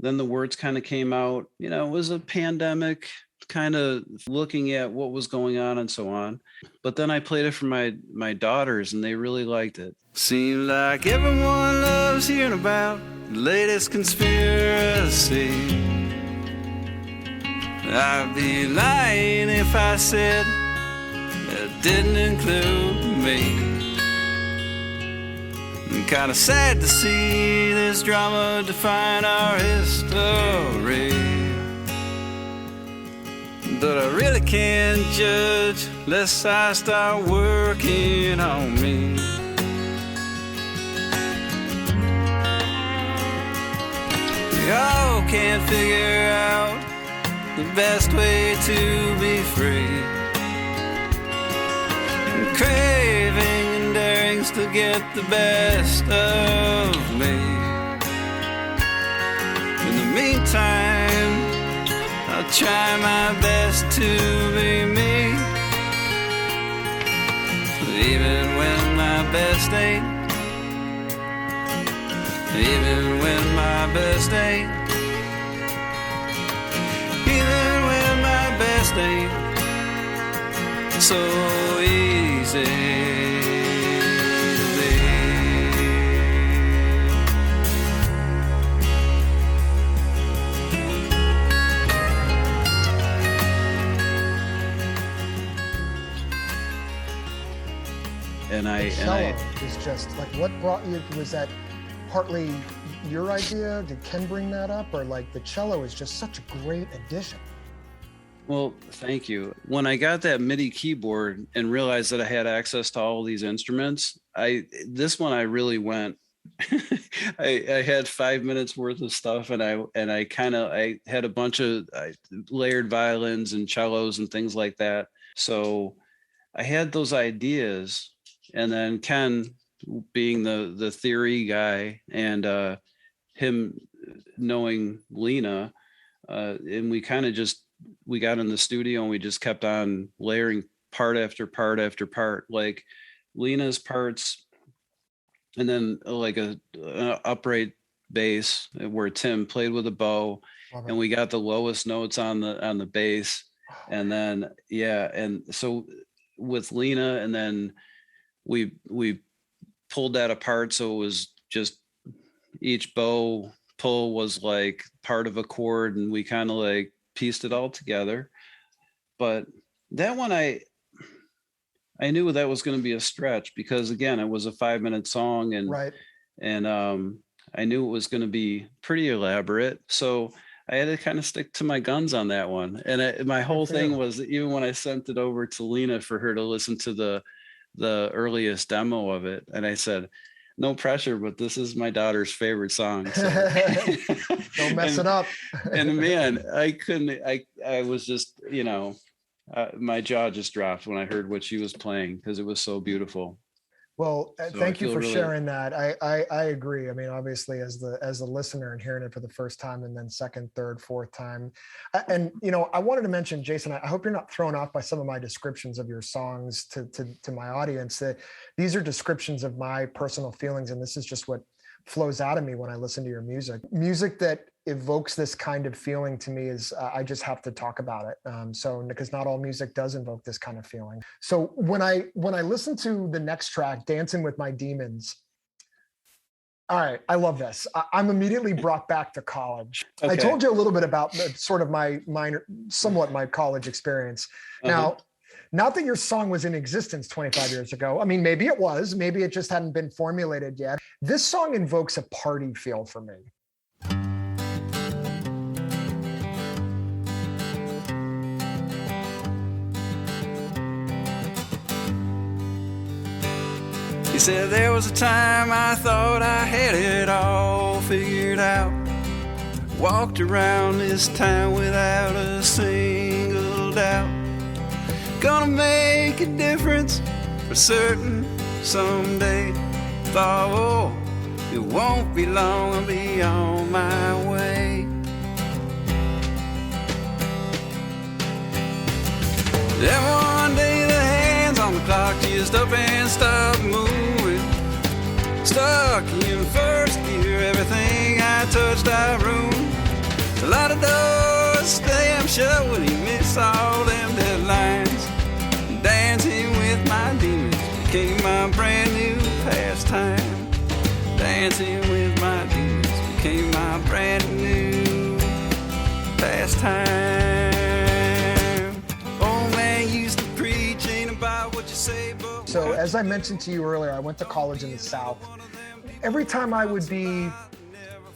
then the words kind of came out, it was a pandemic, kind of looking at what was going on and so on. But then I played it for my daughters, and they really liked it. Seems like everyone loves hearing about the latest conspiracy. I'd be lying if I said it didn't include me. I'm kinda sad to see this drama define our history, but I really can't judge unless I start working on me. We all can't figure out the best way to be free, and craving and daring's to get the best of me. In the meantime, I'll try my best to be me, even when my best ain't. Even when my best ain't. Even when my best ain't so easy. The cello is just like, what brought you, was that partly your idea? Did Ken bring that up? Or like the cello is just such a great addition? Well, thank you. When I got that MIDI keyboard and realized that I had access to all these instruments, this one I really went. I had 5 minutes worth of stuff, and I had a bunch of layered violins and cellos and things like that. So I had those ideas, and then Ken, being the theory guy, and him knowing Lena, and we got in the studio and we just kept on layering part after part after part, like Lena's parts, and then like an upright bass where Tim played with a bow, and we got the lowest notes on the bass, and then and so with Lena, and then we pulled that apart, so it was just each bow pull was like part of a chord, and we kind of like pieced it all together. But that one I knew that was going to be a stretch, because again, it was a 5-minute song, and I knew it was going to be pretty elaborate, so I had to kind of stick to my guns on that one. And my whole thing was, even when I sent it over to Lena for her to listen to the earliest demo of it, and I said, no pressure, but this is my daughter's favorite song. So. Don't mess it up. And man, I was just, my jaw just dropped when I heard what she was playing, because it was so beautiful. Well, thank you for sharing that. I agree. I mean, obviously, as the listener and hearing it for the first time, and then second, third, fourth time, and I wanted to mention, Jason, I hope you're not thrown off by some of my descriptions of your songs to my audience. That these are descriptions of my personal feelings, and this is just what flows out of me when I listen to your music. Music that evokes this kind of feeling to me is I just have to talk about it. So because not all music does invoke this kind of feeling. So when I listen to the next track, Dancing with My Demons, all right, I love this. I'm immediately brought back to college. Okay. I told you a little bit about sort of my college experience. Now, not that your song was in existence 25 years ago. I mean, maybe it was, maybe it just hadn't been formulated yet. This song invokes a party feel for me. He said there was a time I thought I had it all figured out. Walked around this town without a single doubt. Gonna make a difference for certain someday. Thought, oh, it won't be long, I'll be on my way. Then one day the hands on the clock just up and stopped moving. Stuck in first gear, everything I touched I ruined. A lot of doors slammed shut when he missed all them deadlines. Dancing with my demons became my brand new pastime. Dancing with my demons became my brand new pastime. Old man used to preach, ain't about what you say, but... So as I mentioned to you earlier, I went to college in the South. Every time I would be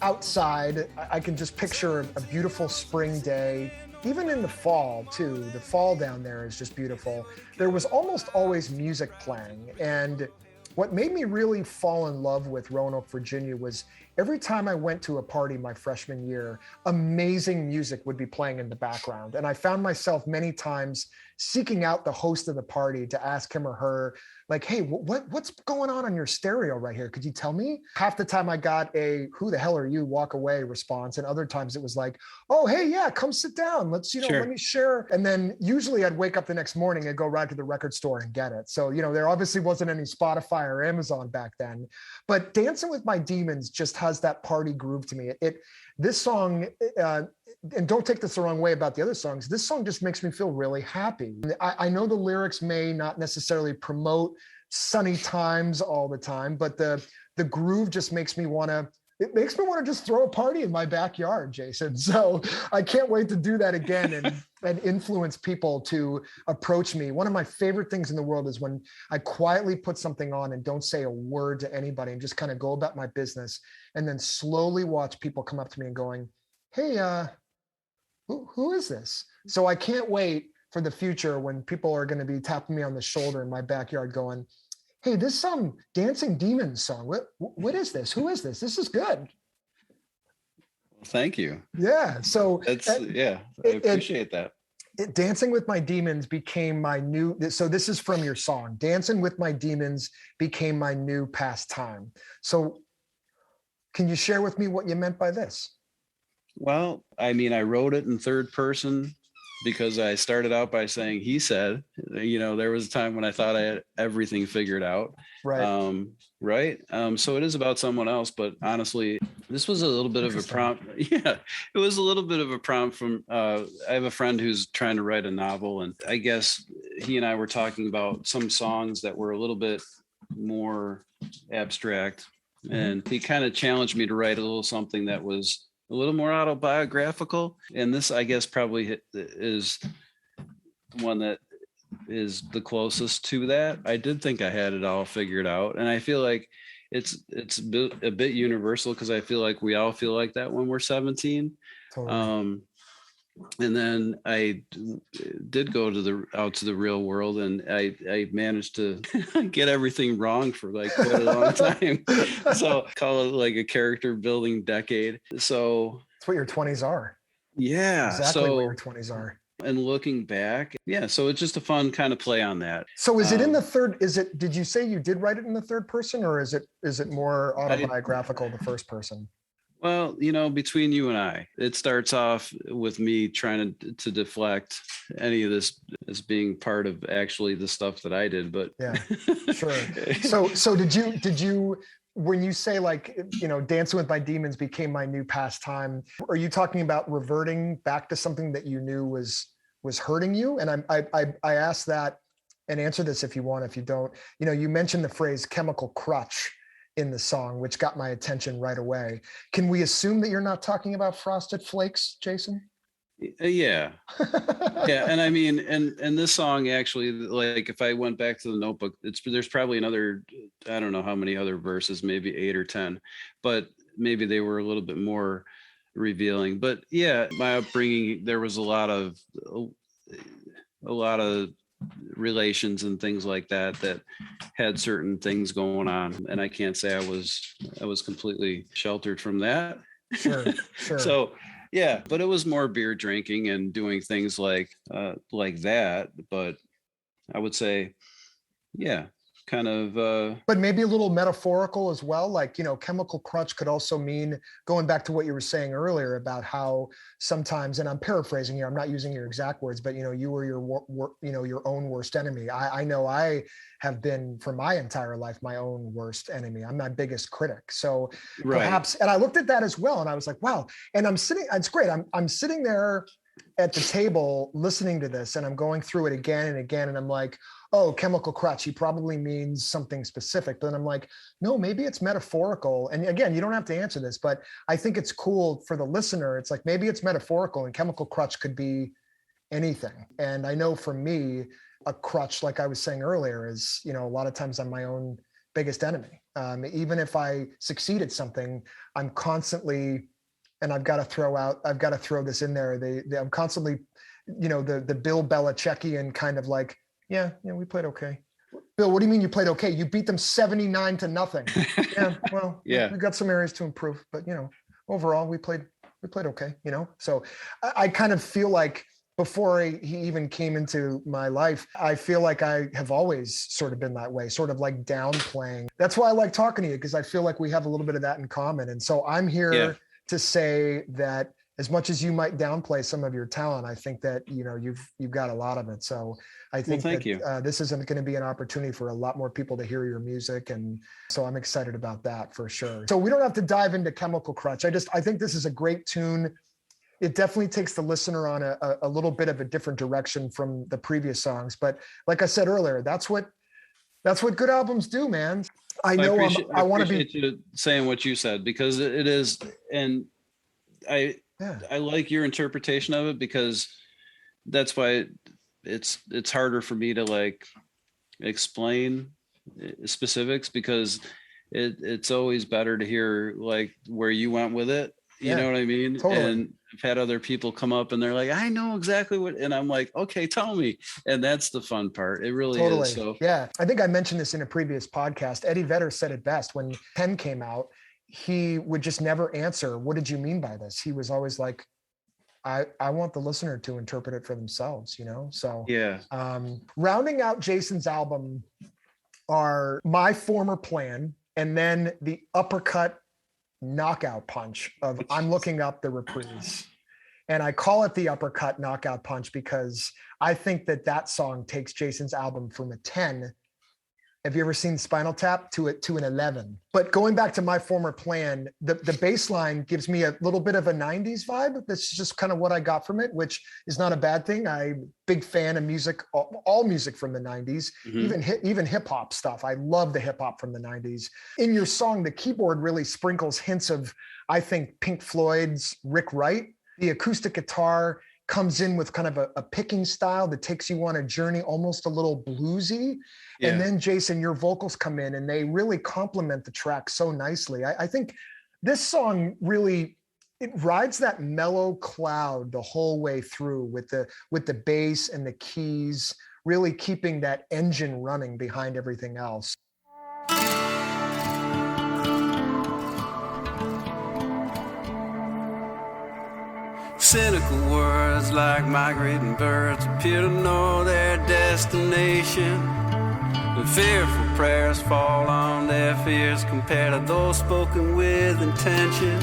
outside, I can just picture a beautiful spring day. Even in the fall too, the fall down there is just beautiful. There was almost always music playing. And what made me really fall in love with Roanoke, Virginia was every time I went to a party my freshman year, amazing music would be playing in the background. And I found myself many times seeking out the host of the party to ask him or her, like, hey, what's going on your stereo right here? Could you tell me? Half the time I got a, who the hell are you, walk away response. And other times it was like, oh, hey, yeah, come sit down. Let's, sure. Let me share. And then usually I'd wake up the next morning and go right to the record store and get it. So, there obviously wasn't any Spotify or Amazon back then, but Dancing with My Demons just has that party groove to me. This song, and don't take this the wrong way about the other songs, this song just makes me feel really happy. I know the lyrics may not necessarily promote sunny times all the time, but the groove just makes me want to, it makes me want to just throw a party in my backyard, Jason. So I can't wait to do that again and influence people to approach me. One of my favorite things in the world is when I quietly put something on and don't say a word to anybody and just kind of go about my business, and then slowly watch people come up to me and going, hey, who is this? So I can't wait for the future when people are going to be tapping me on the shoulder in my backyard going, hey, this some Dancing Demons song. What is this? Who is this? This is good. Thank you. Yeah. So I appreciate that. Dancing with My Demons became my new, so this is from your song. Dancing with My Demons became my new pastime. So can you share with me what you meant by this? Well, I mean, I wrote it in third person because I started out by saying he said. There was a time when I thought I had everything figured out. Right. Right. So it is about someone else, but honestly, this was a little bit of a prompt. Yeah, it was a little bit of a prompt from, I have a friend who's trying to write a novel, and I guess he and I were talking about some songs that were a little bit more abstract. And he kind of challenged me to write a little something that was a little more autobiographical. And this, I guess, probably is one that is the closest to that. I did think I had it all figured out. And I feel like it's a bit universal, because I feel like we all feel like that when we're 17. Totally. And then I did go out to the real world, and I managed to get everything wrong for like quite a long time. So call it like a character building decade. So that's what your 20s are. Yeah. Exactly what your 20s are. And looking back, yeah. So it's just a fun kind of play on that. So is it in the third? Did you say you did write it in the third person, or is it more autobiographical, the first person? Well, between you and I, it starts off with me trying to deflect any of this as being part of actually the stuff that I did. But yeah, sure. So did you, when you say like, Dancing with My Demons became my new pastime, are you talking about reverting back to something that you knew was hurting you? And I ask that, and answer this if you want. If you don't, you mentioned the phrase chemical crutch in the song, which got my attention right away. Can we assume that you're not talking about Frosted Flakes, Jason? Yeah. Yeah. And I mean, and this song actually, like if I went back to the notebook, there's probably another, I don't know how many other verses, maybe 8 or 10, but maybe they were a little bit more revealing. But yeah, my upbringing, there was a lot of relations and things like that had certain things going on, and I can't say I was completely sheltered from that. Sure. So yeah, but it was more beer drinking and doing things like that. But I would say, yeah, kind of. But maybe a little metaphorical as well. Like, chemical crutch could also mean, going back to what you were saying earlier about how sometimes, and I'm paraphrasing here, I'm not using your exact words, but you were your own worst enemy. I know I have been for my entire life my own worst enemy. I'm my biggest critic. So perhaps, and I looked at that as well, and I was like, wow. And it's great. I'm sitting there at the table listening to this, and I'm going through it again and again, and I'm like, oh, chemical crutch, he probably means something specific. But then I'm like, no, maybe it's metaphorical. And again, you don't have to answer this, but I think it's cool for the listener. It's like, maybe it's metaphorical, and chemical crutch could be anything. And I know for me, a crutch, like I was saying earlier, is, a lot of times I'm my own biggest enemy. Even if I succeed at something, I'm constantly, and I've got to throw this in there. I'm constantly, the Bill Belichickian kind of like, yeah, we played okay. Bill, what do you mean you played okay? You beat them 79-0. Yeah, well, yeah, we got some areas to improve, but overall we played okay. So I kind of feel like before he even came into my life, I feel like I have always sort of been that way, sort of like downplaying. That's why I like talking to you, because I feel like we have a little bit of that in common. And so I'm here to say that as much as you might downplay some of your talent, I think that, you've got a lot of it. So I think this isn't going to be an opportunity for a lot more people to hear your music. And so I'm excited about that for sure. So we don't have to dive into Chemical Crutch. I think this is a great tune. It definitely takes the listener on a little bit of a different direction from the previous songs. But like I said earlier, that's what good albums do, man. I I know appreciate I want to be. you saying what you said, because it is, and I Yeah. I like your interpretation of it, because that's why it's harder for me to like explain specifics, because it's always better to hear like where you went with it. You Yeah, know what I mean? totally. And I've had other people come up and they're like, I know exactly what, and I'm like, okay, tell me. And that's the fun part. It really is. Totally. So Yeah. I think I mentioned this in a previous podcast. Eddie Vedder said it best when 10 came out. He would just never answer, what did you mean by this? He was always like, I want the listener to interpret it for themselves, you know? So yeah. Rounding out Jason's album are My Former Plan and then the uppercut knockout punch of I'm Looking Up the Reprise. And I call it the uppercut knockout punch because I think that song takes Jason's album from a 10. Have you ever seen Spinal Tap to an 11? But going back to My Former Plan, the bass line gives me a little bit of a 90s vibe. That's just kind of what I got from it, which is not a bad thing. I'm a big fan of music, all music from the 90s, even hip hop stuff. I love the hip hop from the 90s. In your song, the keyboard really sprinkles hints of, I think, Pink Floyd's Rick Wright. The acoustic guitar comes in with kind of a picking style that takes you on a journey, almost a little bluesy. Yeah. And then Jason, your vocals come in and they really complement the track so nicely. I think this song really, it rides that mellow cloud the whole way through with the bass and the keys, really keeping that engine running behind everything else. Cynical words like migrating birds appear to know their destination. When fearful prayers fall on deaf ears compared to those spoken with intention.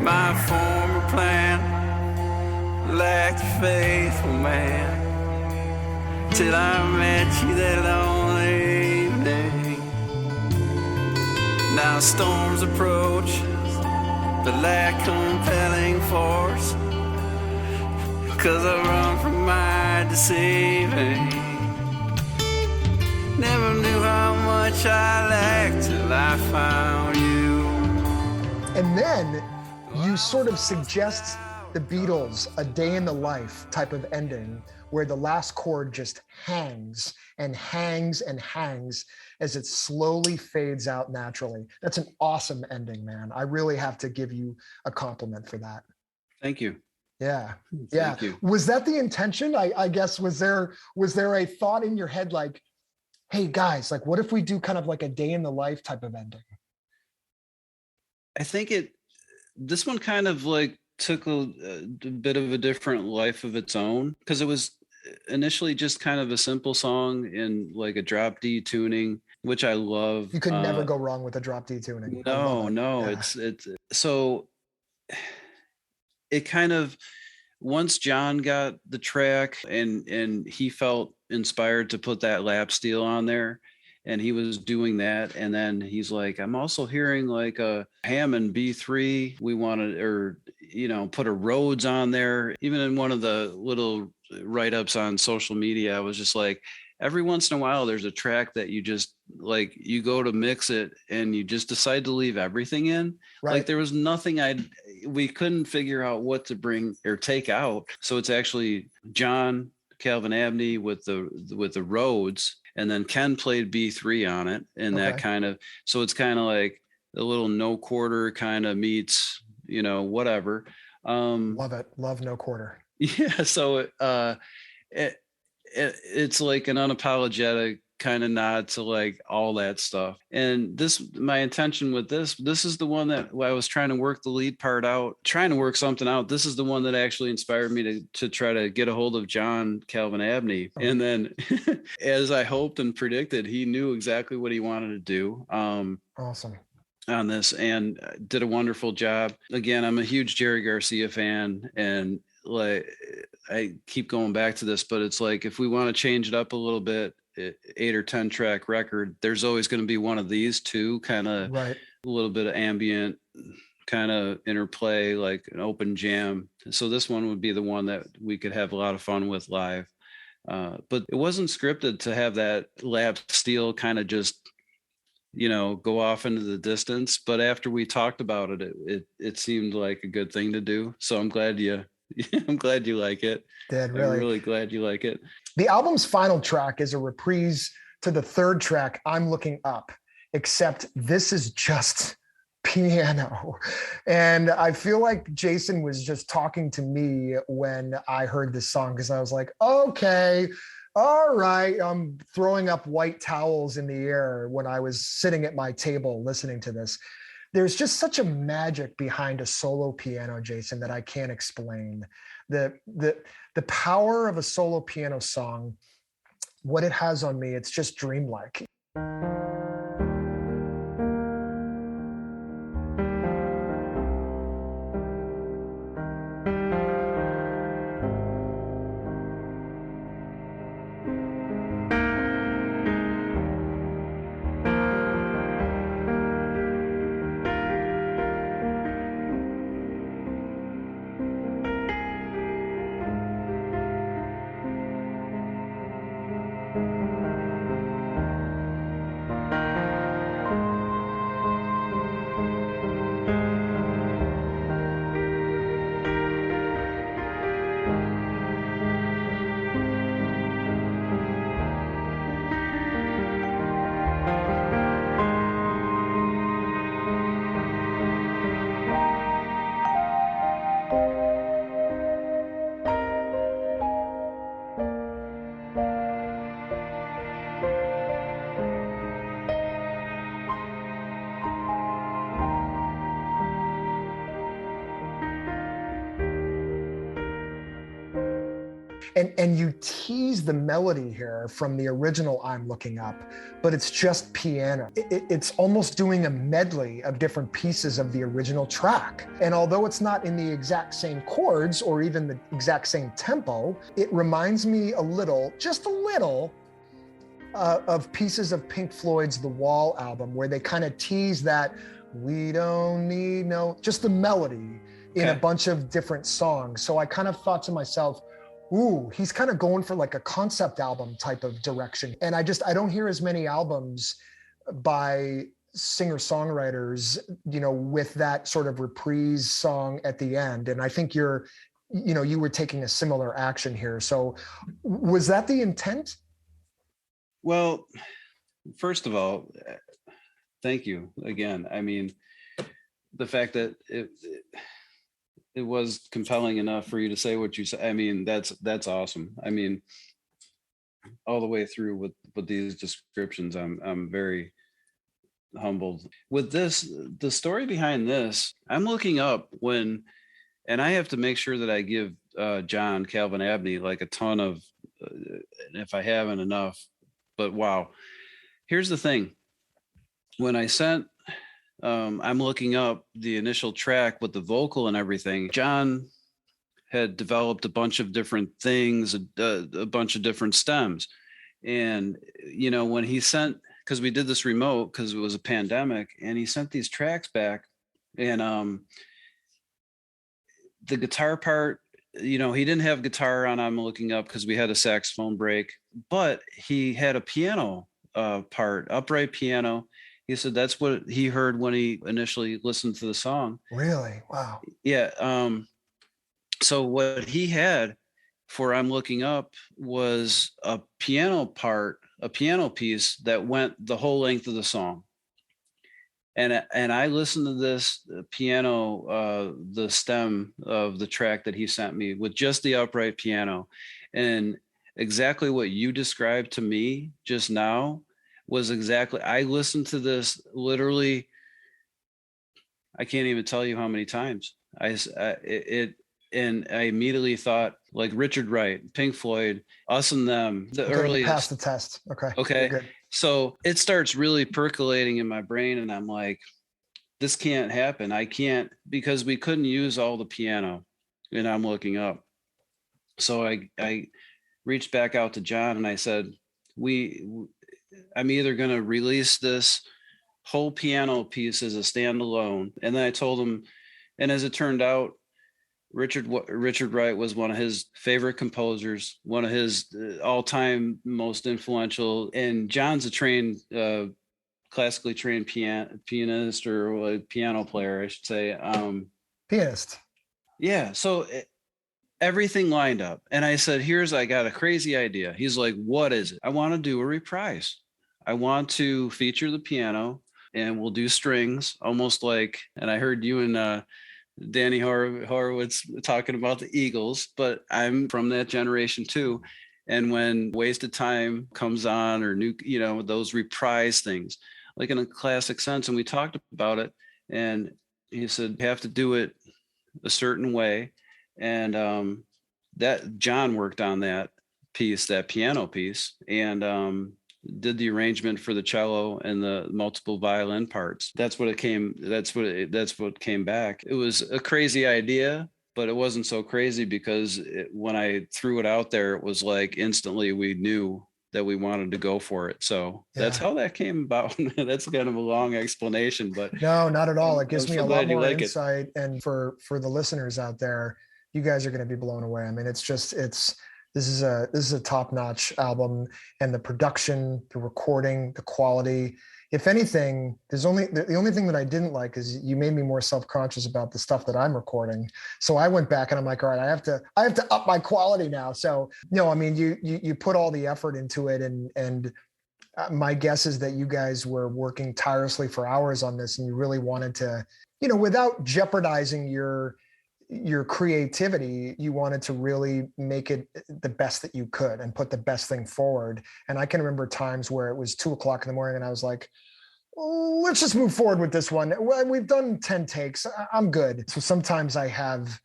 My former plan lacked faithful man till I met you that lonely evening. Now storms approach but lack compelling force, 'cause I run from my deceiving. Never knew how much I lacked till I found you. And then you sort of suggest the Beatles' A Day in the Life type of ending, where the last chord just hangs and hangs and hangs as it slowly fades out naturally. That's an awesome ending, man. I really have to give you a compliment for that. Thank you. Yeah. Thank you. Was that the intention? I guess, was there a thought in your head like, hey guys, like what if we do kind of like a day in the life type of ending? I think this one kind of like took a bit of a different life of its own, because it was initially just kind of a simple song in like a drop D tuning, which I love. You could never go wrong with a drop D tuning. No, yeah. It's so it kind of, once John got the track and he felt inspired to put that lap steel on there, and he was doing that, and then he's like, I'm also hearing like a Hammond B3. We wanted, or put a Rhodes on there. Even in one of the little write-ups on social media, I was just like, every once in a while there's a track that you just like, you go to mix it and you just decide to leave everything in. Right. Like there was nothing we couldn't figure out what to bring or take out. So it's actually John Calvin Abney with the Rhodes, and then Ken played B3 on it, and that kind of, so it's kind of like a little no quarter kind of meets, whatever. Love it. Love no quarter. Yeah. So it's like an unapologetic kind of nod to like all that stuff. And my intention with this is the one that I was trying to work the lead part out, trying to work something out. This is the one that actually inspired me to try to get a hold of John Calvin Abney. And then as I hoped and predicted, he knew exactly what he wanted to do. Awesome. On this, and did a wonderful job. Again, I'm a huge Jerry Garcia fan, and like I keep going back to this, but it's like, if we want to change it up a little bit, 8 or 10 track record, there's always going to be one of these two, kind of a little bit of ambient kind of interplay, like an open jam. So this one would be the one that we could have a lot of fun with live. But it wasn't scripted to have that lap steel kind of just go off into the distance. But after we talked about it seemed like a good thing to do. So I'm glad you like it. Did really? I'm really glad you like it. The album's final track is a reprise to the third track, I'm Looking Up, except this is just piano. And I feel like Jason was just talking to me when I heard this song, because I was like, okay, all right. I'm throwing up white towels in the air when I was sitting at my table listening to this. There's just such a magic behind a solo piano, Jason, that I can't explain. The power of a solo piano song, what it has on me, it's just dreamlike. And you tease the melody here from the original I'm Looking Up, but it's just piano. It's almost doing a medley of different pieces of the original track. And although it's not in the exact same chords or even the exact same tempo, it reminds me just a little, of pieces of Pink Floyd's The Wall album, where they kind of tease that we don't need just the melody in a bunch of different songs. So I kind of thought to myself, ooh, he's kind of going for like a concept album type of direction. And I don't hear as many albums by singer-songwriters, with that sort of reprise song at the end. And I think you were taking a similar action here. So was that the intent? Well, first of all, thank you again. I mean, the fact that it was compelling enough for you to say what you said. I mean, that's awesome. I mean, all the way through with these descriptions, I'm very humbled. With this, the story behind this, I'm looking up and I have to make sure that I give John Calvin Abney like a ton of, if I haven't enough, but wow. Here's the thing. When I sent I'm Looking Up, the initial track with the vocal and everything, John had developed a bunch of different things, a bunch of different stems. And, when he sent, because we did this remote because it was a pandemic, and he sent these tracks back, and the guitar part, he didn't have guitar on I'm Looking Up because we had a saxophone break, but he had a piano part, upright piano. He said that's what he heard when he initially listened to the song. Really? Wow. Yeah. So what he had for I'm Looking Up was a piano piece that went the whole length of the song. And I listened to this piano, the stem of the track that he sent me with just the upright piano. And exactly what you described to me just now was exactly, I listened to this literally, I can't even tell you how many times. And I immediately thought like Richard Wright, Pink Floyd, Us and Them, the earliest. Pass the test. Okay. So it starts really percolating in my brain, and I'm like, this can't happen. I can't, because we couldn't use all the piano and I'm Looking Up. So I reached back out to John and I said, I'm either going to release this whole piano piece as a standalone. And then I told him, and as it turned out, Richard Wright was one of his favorite composers, one of his all-time most influential. And John's a trained classically trained pianist or piano player, I should say. Pianist. Yeah. So everything lined up. And I said, I got a crazy idea. He's like, what is it? I want to do a reprise. I want to feature the piano and we'll do strings almost like, and I heard you and Danny Horowitz talking about the Eagles, but I'm from that generation too. And when Wasted Time comes on or new, those reprise things, like in a classic sense, and we talked about it, and he said, you have to do it a certain way. And that John worked on that piece, that piano piece, and did the arrangement for the cello and the multiple violin parts. That's what came back. It was a crazy idea, but it wasn't so crazy because when I threw it out there, it was like instantly we knew that we wanted to go for it. So that's how that came about. That's kind of a long explanation, but no, not at all. It gives me a lot more insight. And for the listeners out there, you guys are going to be blown away. I mean, this is a top-notch album, and the production, the recording, the quality. If anything, the only thing that I didn't like is you made me more self-conscious about the stuff that I'm recording. So I went back and I'm like, all right, I have to up my quality now. So I mean, you put all the effort into it, and my guess is that you guys were working tirelessly for hours on this, and you really wanted to, without jeopardizing your creativity, you wanted to really make it the best that you could and put the best thing forward. And I can remember times where it was 2:00 in the morning and I was like, let's just move forward with this one. Well, we've done 10 takes. I'm good. So sometimes I have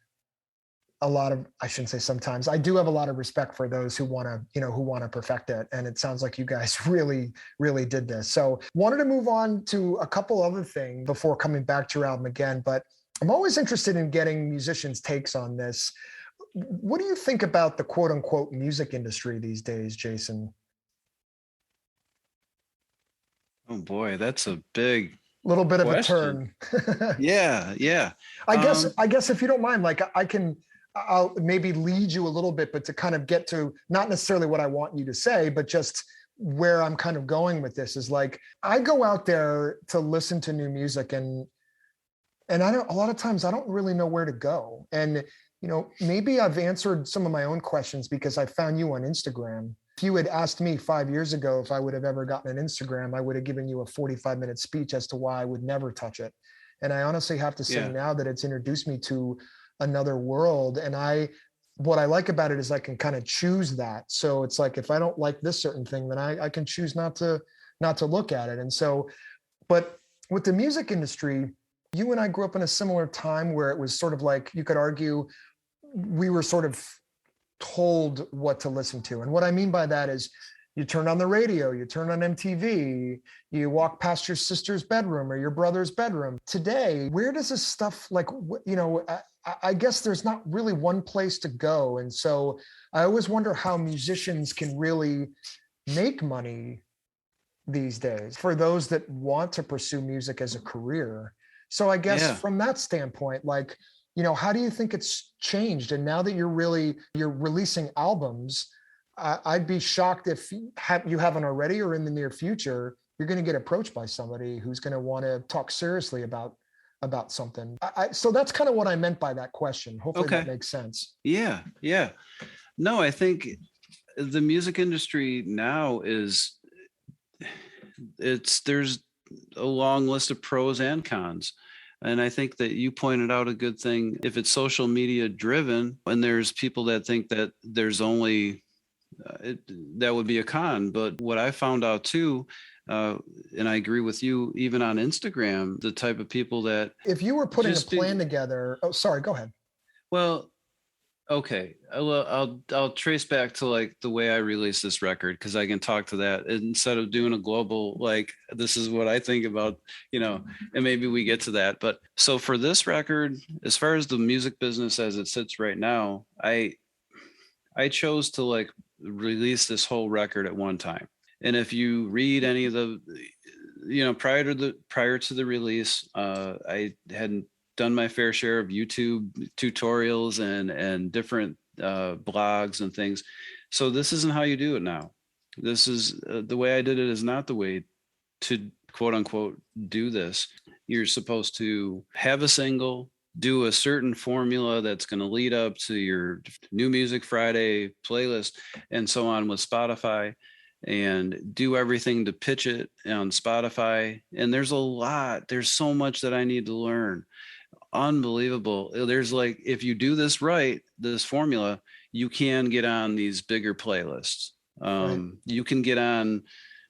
I shouldn't say sometimes, I do have a lot of respect for those who want to perfect it. And it sounds like you guys really, really did this. So wanted to move on to a couple other things before coming back to your album again, but I'm always interested in getting musicians' takes on this. What do you think about the quote unquote music industry these days, Jason? Oh boy, that's a big little bit question. Of a turn. Yeah. I guess if you don't mind, like I'll maybe lead you a little bit, but to kind of get to not necessarily what I want you to say, but just where I'm kind of going with this is like, I go out there to listen to new music and a lot of times I don't really know where to go. And, maybe I've answered some of my own questions because I found you on Instagram. If you had asked me 5 years ago if I would have ever gotten an Instagram, I would have given you a 45-minute speech as to why I would never touch it. And I honestly have to say now that it's introduced me to another world. And what I like about it is I can kind of choose that. So it's like, if I don't like this certain thing, then I can choose not to look at it. And so, but with the music industry, you and I grew up in a similar time where it was sort of like, you could argue we were sort of told what to listen to. And what I mean by that is you turn on the radio, you turn on MTV, you walk past your sister's bedroom or your brother's bedroom. Today, where does this stuff I guess there's not really one place to go. And so I always wonder how musicians can really make money these days for those that want to pursue music as a career. So I guess from that standpoint, like, how do you think it's changed? And now that you're releasing albums, I'd be shocked if you haven't already or in the near future, you're going to get approached by somebody who's going to want to talk seriously about something. So that's kind of what I meant by that question. Hopefully that makes sense. Yeah. No, I think the music industry now there's a long list of pros and cons. And I think that you pointed out a good thing. If it's social media driven and there's people that think that there's only, that would be a con. But what I found out too, and I agree with you, even on Instagram, the type of people that... If you were putting a plan together... Oh, sorry, go ahead. Well, okay. I'll trace back to like the way I released this record, because I can talk to that instead of doing a global, like, this is what I think about, and maybe we get to that. But so for this record, as far as the music business as it sits right now, I chose to like release this whole record at one time. And if you read any of the, prior to the release, I hadn't done my fair share of YouTube tutorials and different blogs and things. So this isn't how you do it now. This is the way I did it is not the way to quote unquote do this. You're supposed to have a single, do a certain formula that's going to lead up to your New Music Friday playlist and so on with Spotify, and do everything to pitch it on Spotify. And there's so much that I need to learn. Unbelievable. There's like, if you do this right, this formula, you can get on these bigger playlists. Right. You can get on,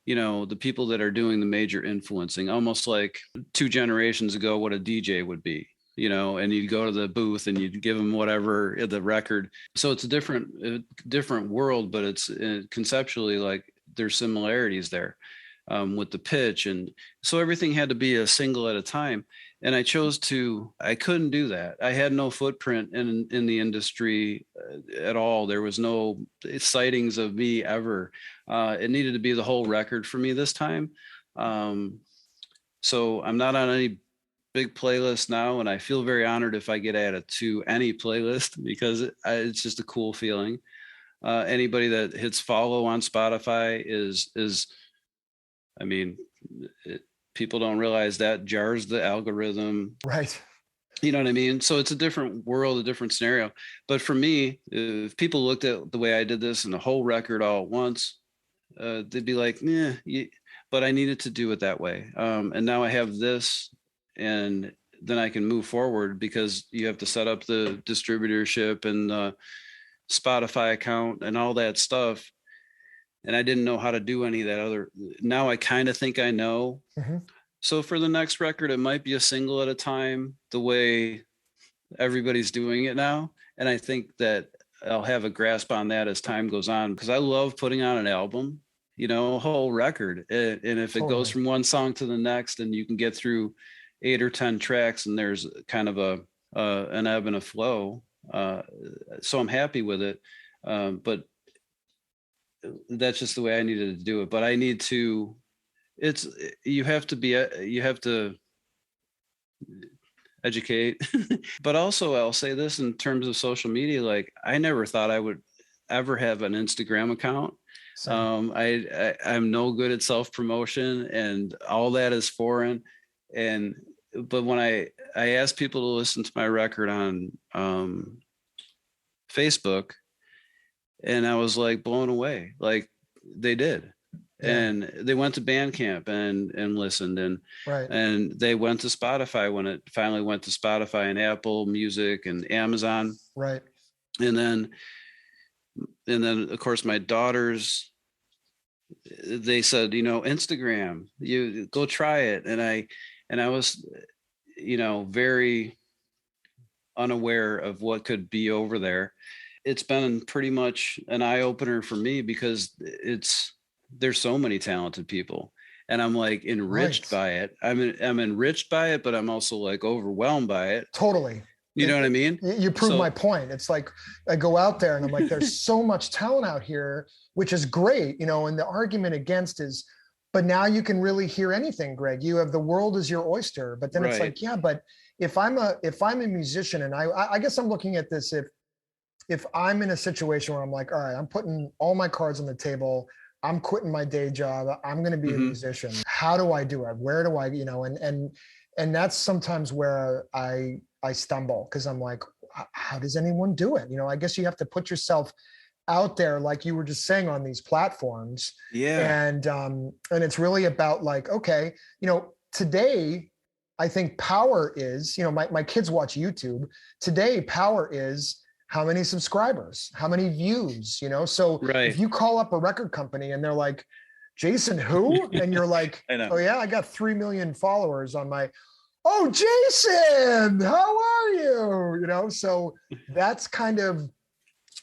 the people that are doing the major influencing, almost like 2 generations ago, what a DJ would be. And you'd go to the booth and you'd give them whatever the record. So it's a different world, but it's conceptually like there's similarities there with the pitch. And so everything had to be a single at a time. And I couldn't do that. I had no footprint in the industry at all. There was no sightings of me ever. It needed to be the whole record for me this time. So I'm not on any big playlist now, and I feel very honored if I get added to any playlist, because it's just a cool feeling. Anybody that hits follow on Spotify is people don't realize that jars the algorithm. Right. You know what I mean? So it's a different world, a different scenario. But for me, if people looked at the way I did this and the whole record all at once, they'd be like, but I needed to do it that way. And now I have this, and then I can move forward, because you have to set up the distributorship and the Spotify account and all that stuff. And I didn't know how to do any of that now I kind of think I know. Mm-hmm. So for the next record, it might be a single at a time, the way everybody's doing it now. And I think that I'll have a grasp on that as time goes on, because I love putting on an album, a whole record. And if it goes from one song to the next, and you can get through 8 or 10 tracks, and there's kind of an ebb and a flow. So I'm happy with it. But that's just the way I needed to do it. But I need to, you have to educate. But also I'll say this in terms of social media, like I never thought I would ever have an Instagram account. I'm no good at self-promotion, and all that is foreign. But when I asked people to listen to my record on Facebook, and I was like blown away, like they did. Yeah. And they went to Bandcamp and listened, and right. And they went to Spotify when it finally went to Spotify and Apple Music and Amazon. Right. And then of course my daughters, they said, Instagram, you go try it. And I was, very unaware of what could be over there. It's been pretty much an eye opener for me, because there's so many talented people, and I'm like enriched by it. I'm enriched by it, but I'm also like overwhelmed by it. Totally. You know what I mean? You prove my point. It's like I go out there and I'm like, there's so much talent out here, which is great, and the argument against is, but now you can really hear anything, Greg. You have the world as your oyster. But then It's like, yeah, but if I'm a musician, and I guess I'm looking at this, if I'm in a situation where I'm like, all right, I'm putting all my cards on the table, I'm quitting my day job, I'm going to be a musician. How do I do it? Where do I, and that's sometimes where I stumble, because I'm like, how does anyone do it? I guess you have to put yourself out there, like you were just saying, on these platforms. Yeah. And it's really about like, okay, today I think power is, my kids watch YouTube. Today, power is how many subscribers, how many views, So if you call up a record company and they're like, Jason, who? And you're like, oh yeah, I got 3 million followers on my, oh, Jason, how are you? So that's kind of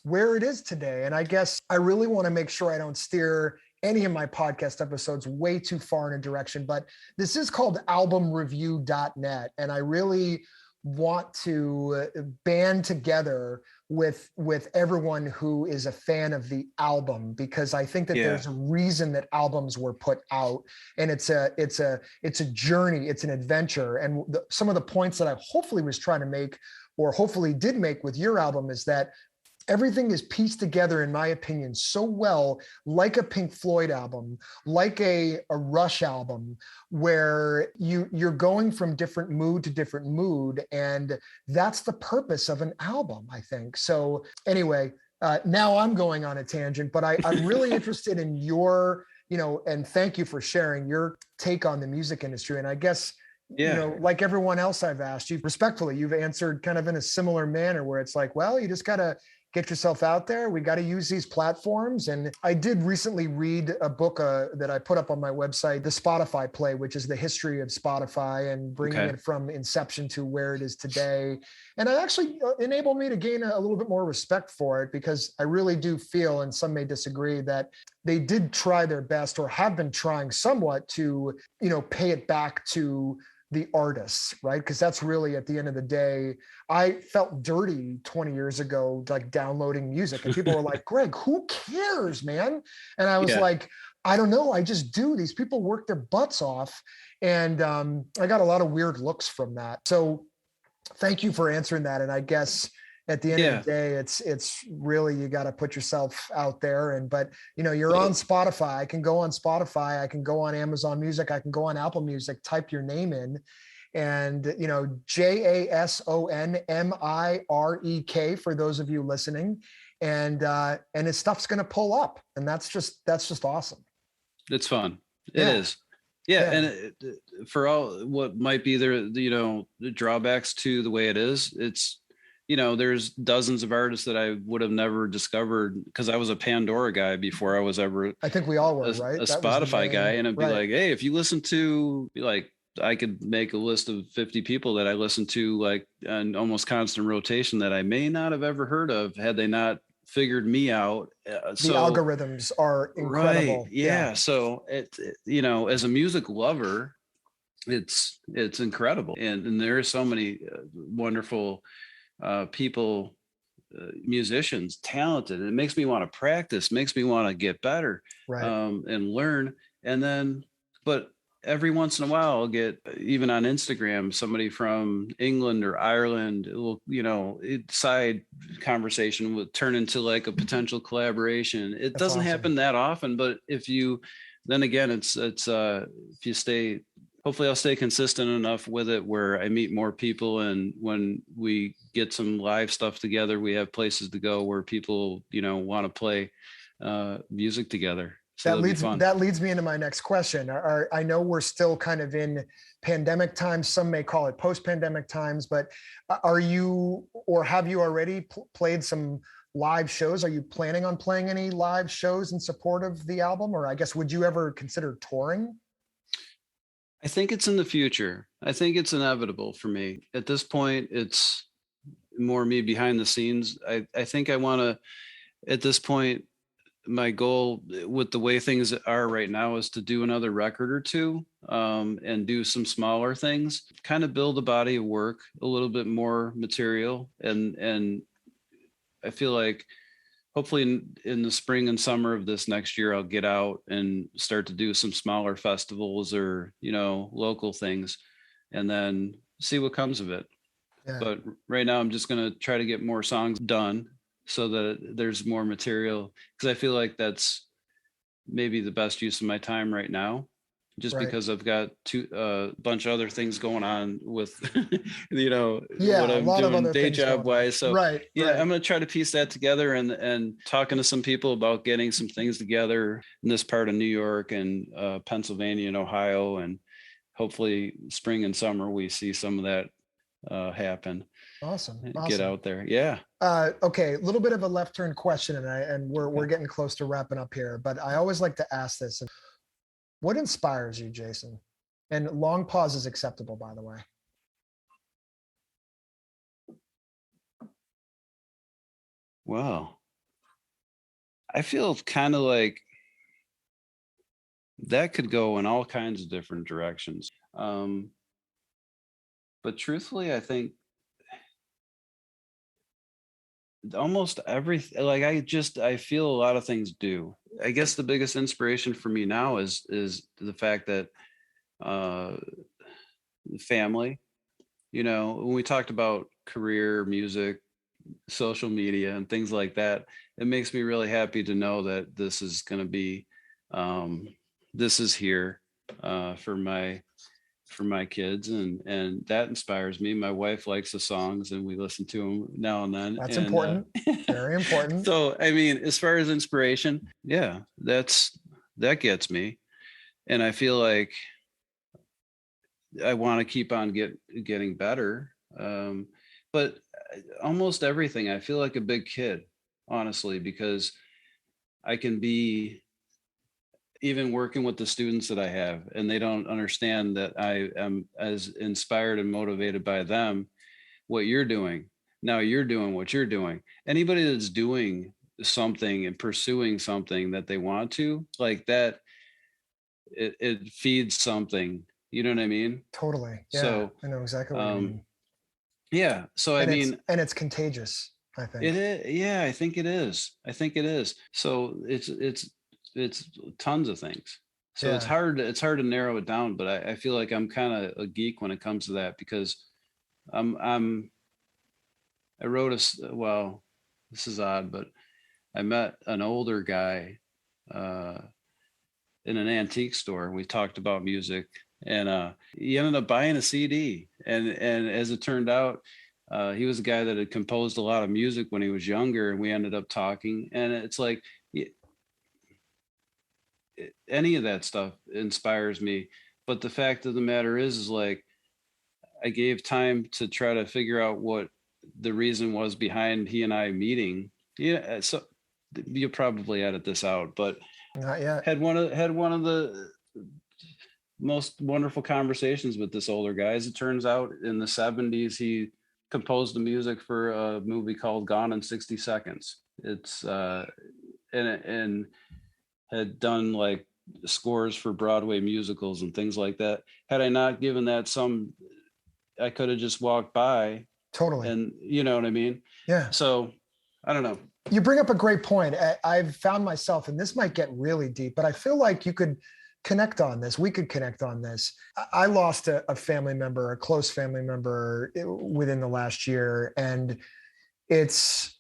where it is today. And I guess I really want to make sure I don't steer any of my podcast episodes way too far in a direction, but this is called albumreview.net. And I really want to band together with everyone who is a fan of the album, because I think that there's a reason that albums were put out, and it's a journey, it's an adventure. And some of the points that I hopefully was trying to make, or hopefully did make with your album, is that everything is pieced together, in my opinion, so well, like a Pink Floyd album, like a Rush album, where you're going from different mood to different mood. And that's the purpose of an album, I think. So anyway, now I'm going on a tangent, but I'm really interested in your, and thank you for sharing your take on the music industry. And I guess, like everyone else I've asked you, respectfully, you've answered kind of in a similar manner where it's like, well, you just got to get yourself out there. We got to use these platforms. And I did recently read a book that I put up on my website, The Spotify Play, which is the history of Spotify and bringing it from inception to where it is today. And it actually enabled me to gain a little bit more respect for it, because I really do feel, and some may disagree, that they did try their best, or have been trying somewhat, to, pay it back to the artists, right? Because that's really, at the end of the day, I felt dirty 20 years ago, like downloading music, and people were like, Greg, who cares, man? And I was like, I don't know. I just do. These people work their butts off. And I got a lot of weird looks from that. So thank you for answering that. And I guess at the end of the day, it's really, you got to put yourself out there. And, you're on Spotify. I can go on Spotify. I can go on Amazon Music. I can go on Apple Music, type your name in, and, JASONMIREK for those of you listening, and his stuff's going to pull up, and that's just awesome. It's fun. It is. Yeah. And for all what might be there, the drawbacks to the way it is, it's, there's dozens of artists that I would have never discovered, because I was a Pandora guy before I was ever, I think we all were, right? A Spotify guy. And it'd be like, hey, if you listen to, I could make a list of 50 people that I listen to, like, on almost constant rotation, that I may not have ever heard of had they not figured me out. The algorithms are incredible. Right. Yeah. So as a music lover, it's incredible. And there are so many wonderful people, musicians, talented. It makes me want to practice, makes me want to get better, and learn. And then, but every once in a while, I'll get, even on Instagram, somebody from England or Ireland. It will, side conversation will turn into like a potential collaboration. It doesn't happen that often, but then again, it's if you stay. Hopefully I'll stay consistent enough with it where I meet more people, and when we get some live stuff together, we have places to go where people, want to play music together. So that leads me into my next question. I know we're still kind of in pandemic times. Some may call it post-pandemic times, but are you, or have you already played some live shows? Are you planning on playing any live shows in support of the album? Or I guess, would you ever consider touring? I think it's in the future. I think it's inevitable for me. At this point, it's more me behind the scenes. I think I want to, at this point, my goal with the way things are right now is to do another record or two, and do some smaller things, kind of build a body of work, a little bit more material. And I feel like hopefully in the spring and summer of this next year, I'll get out and start to do some smaller festivals or, local things, and then see what comes of it. Yeah. But right now I'm just going to try to get more songs done so that there's more material, because I feel like that's maybe the best use of my time right now, just because I've got a bunch of other things going on with, what I'm doing day job wise. So I'm going to try to piece that together, and talking to some people about getting some things together in this part of New York and Pennsylvania and Ohio, and hopefully spring and summer we see some of that happen. Awesome. Get out there. Yeah. Okay. A little bit of a left turn question, and we're getting close to wrapping up here, but I always like to ask this. What inspires you, Jason? And long pause is acceptable, by the way. Wow. I feel kind of like that could go in all kinds of different directions. But truthfully, I think almost everything, like I feel a lot of things do. I guess the biggest inspiration for me now is the fact that family, when we talked about career, music, social media and things like that. It makes me really happy to know that this is going to be, this is here for my kids, and that inspires me. My wife likes the songs, and we listen to them now and then. That's and, important. Very important. So, I mean, as far as inspiration, yeah, that gets me, and I feel like I want to keep on getting better. But almost everything, I feel like a big kid, honestly, because I can be, even working with the students that I have, and they don't understand that I am as inspired and motivated by them, what you're doing. Now you're doing what you're doing. Anybody that's doing something and pursuing something that they want to, like that, it feeds something. You know what I mean? Totally. Yeah. So I know exactly what you mean. Yeah. So and I mean, it's contagious, I think. it is. Yeah, I think it is. So it's tons of things. So Yeah. it's hard to narrow it down, but I feel like I'm kind of a geek when it comes to that, because I wrote well, this is odd, but I met an older guy in an antique store. We talked about music, and he ended up buying a CD. And as it turned out, he was a guy that had composed a lot of music when he was younger, and we ended up talking. And it's like, any of that stuff inspires me. But the fact of the matter is like, I gave time to try to figure out what the reason was behind he and I meeting. Yeah, so you'll probably edit this out, but not yet. Had one of the most wonderful conversations with this older guy. As it turns out, in the 70s, he composed the music for a movie called Gone in 60 Seconds. It's and had done like scores for Broadway musicals and things like that. Had I not given that some, I could have just walked by. Totally. And you know what I mean? Yeah. So I don't know. You bring up a great point. I've found myself, and this might get really deep, but I feel like you could connect on this. We could connect on this. I lost a family member, a close family member within the last year. And it's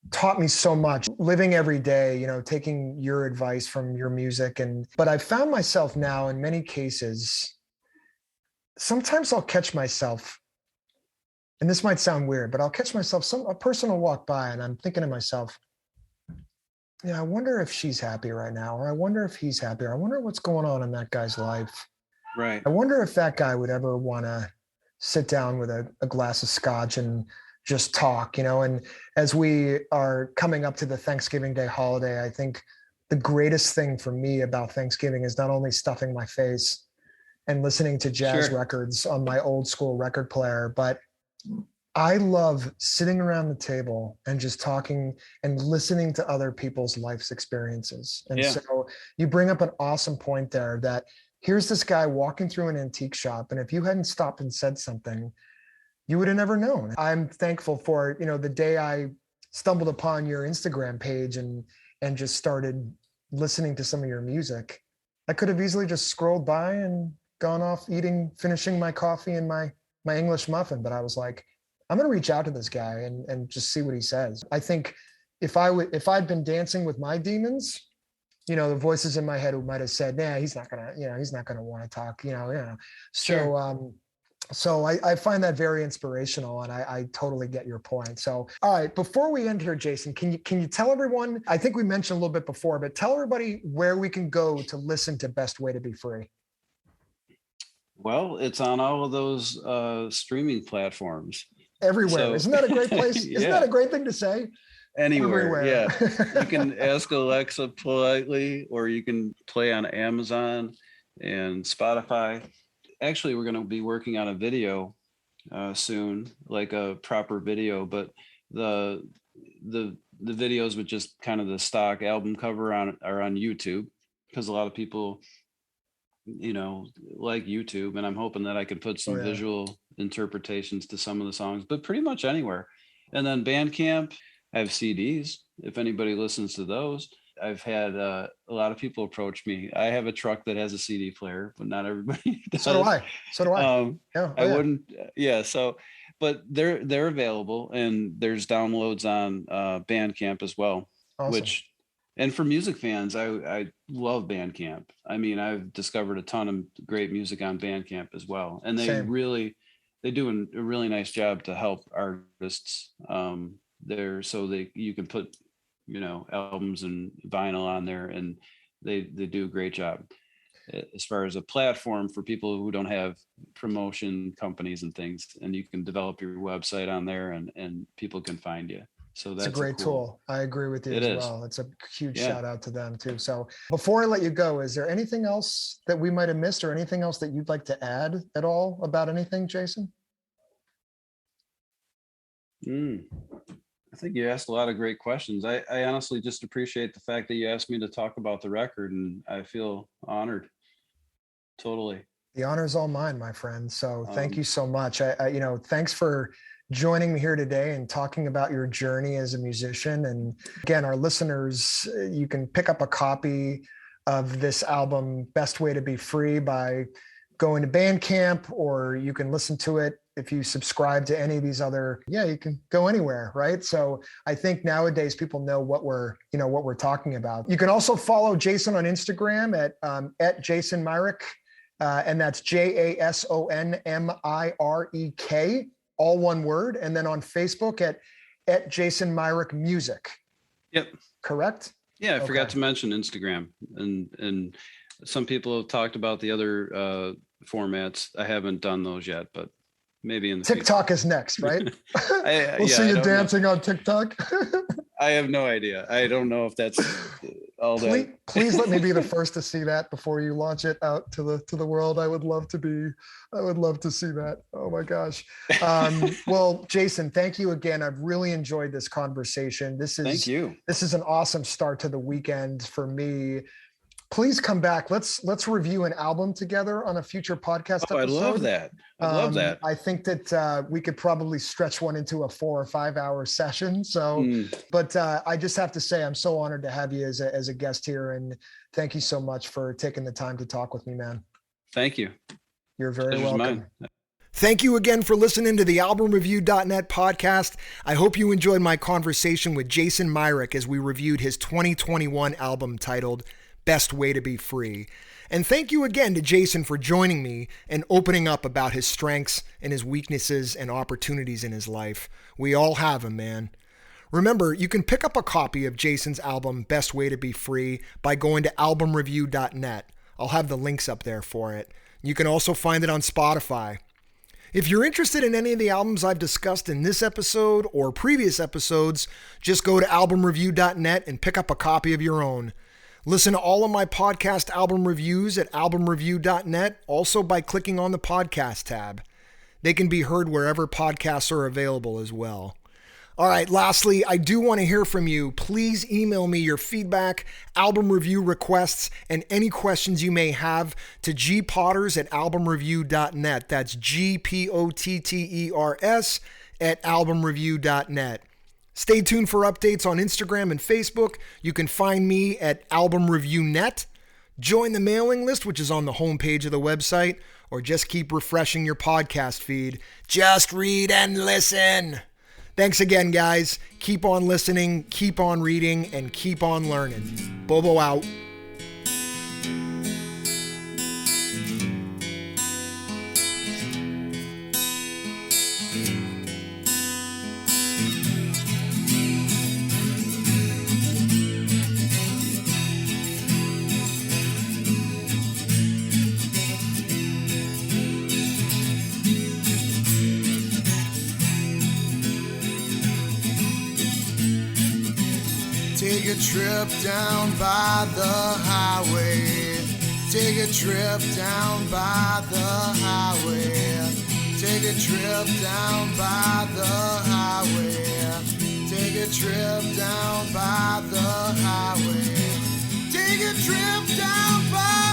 taught me so much, living every day, you know, taking your advice from your music. But I found myself now in many cases, sometimes I'll catch myself, and this might sound weird, but I'll catch myself, a person will walk by and I'm thinking to myself, yeah, I wonder if she's happy right now, or I wonder if he's happy, or I wonder what's going on in that guy's life. Right. I wonder if that guy would ever want to sit down with a glass of scotch and just talk, you know. And as we are coming up to the Thanksgiving Day holiday, I think the greatest thing for me about Thanksgiving is not only stuffing my face and listening to jazz records on my old school record player, but I love sitting around the table and just talking and listening to other people's life's experiences. And so you bring up an awesome point there, that here's this guy walking through an antique shop, and if you hadn't stopped and said something, you would have never known. I'm thankful for, you know, the day I stumbled upon your Instagram page and just started listening to some of your music. I could have easily just scrolled by and gone off finishing my coffee and my English muffin, but I was like, I'm going to reach out to this guy and just see what he says. I think if I'd been dancing with my demons, you know, the voices in my head who might have said, nah, he's not going to want to talk, you know. So, so I find that very inspirational, and I totally get your point. So, all right, before we end here, Jason, can you tell everyone, I think we mentioned a little bit before, but tell everybody where we can go to listen to Best Way to Be Free. Well, it's on all of those streaming platforms. Everywhere. So, isn't that a great place? Isn't that a great thing to say? Anywhere. Everywhere. Yeah. You can ask Alexa politely, or you can play on Amazon and Spotify. Actually, we're going to be working on a video soon, like a proper video, but the videos with just kind of the stock album cover are on YouTube, because a lot of people, you know, like YouTube, and I'm hoping that I can put some visual interpretations to some of the songs, but pretty much anywhere. And then Bandcamp, I have CDs if anybody listens to those. I've had a lot of people approach me. I have a truck that has a CD player, but not everybody does. So do I. I wouldn't. Yeah. So, but they're available, and there's downloads on Bandcamp as well. Awesome. And for music fans, I love Bandcamp. I mean, I've discovered a ton of great music on Bandcamp as well, and they do a really nice job to help artists there, so you can put albums and vinyl on there, and they do a great job as far as a platform for people who don't have promotion companies and things, and you can develop your website on there, and people can find you. So that's a great tool. I agree with you as well. It's a huge shout out to them too. So before I let you go, is there anything else that we might have missed, or anything else that you'd like to add at all about anything, Jason? I think you asked a lot of great questions. I honestly just appreciate the fact that you asked me to talk about the record, and I feel honored. Totally. The honor is all mine, my friend. So thank you so much. I thanks for joining me here today and talking about your journey as a musician. And again, our listeners, you can pick up a copy of this album, Best Way to Be Free, by going to Bandcamp, or you can listen to it if you subscribe to any of these other, you can go anywhere, right? So I think nowadays people know what we're talking about. You can also follow Jason on Instagram at Jason Mirek, and that's JASONMIREK, all one word. And then on Facebook at Jason Mirek Music. Yep. Correct? Yeah, I forgot to mention Instagram, and some people have talked about the other formats. I haven't done those yet, but maybe in the TikTok future. Is next, right? We'll see you dancing on TikTok. I have no idea. I don't know if that's all that. Please let me be the first to see that before you launch it out to the world. I would love to see that. Oh my gosh. Well, Jason, thank you again. I've really enjoyed this conversation. Thank you. This is an awesome start to the weekend for me. Please come back. Let's review an album together on a future podcast episode. I'd love that. I think that we could probably stretch one into a 4 or 5 hour session. So, but I just have to say, I'm so honored to have you as a guest here, and thank you so much for taking the time to talk with me, man. Thank you. You're very welcome. Mine. Thank you again for listening to the albumreview.net podcast. I hope you enjoyed my conversation with Jason Mirek as we reviewed his 2021 album titled Best Way to Be Free. And thank you again to Jason for joining me and opening up about his strengths and his weaknesses and opportunities in his life. We all have them, man. Remember, you can pick up a copy of Jason's album Best Way to Be Free by going to albumreview.net. I'll have the links up there for it. You can also find it on Spotify. If you're interested in any of the albums I've discussed in this episode or previous episodes, just go to albumreview.net and pick up a copy of your own. Listen to all of my podcast album reviews at albumreview.net, also by clicking on the podcast tab. They can be heard wherever podcasts are available as well. All right, lastly, I do want to hear from you. Please email me your feedback, album review requests, and any questions you may have to gpotters@albumreview.net. That's GPOTTERS at albumreview.net. Stay tuned for updates on Instagram and Facebook. You can find me at albumreviewnet. Join the mailing list, which is on the homepage of the website, or just keep refreshing your podcast feed. Just read and listen. Thanks again, guys. Keep on listening, keep on reading, and keep on learning. Bobo out. Take a trip down by the highway. Take a trip down by the highway. Take a trip down by the highway. Take a trip down by the highway. Take a trip down by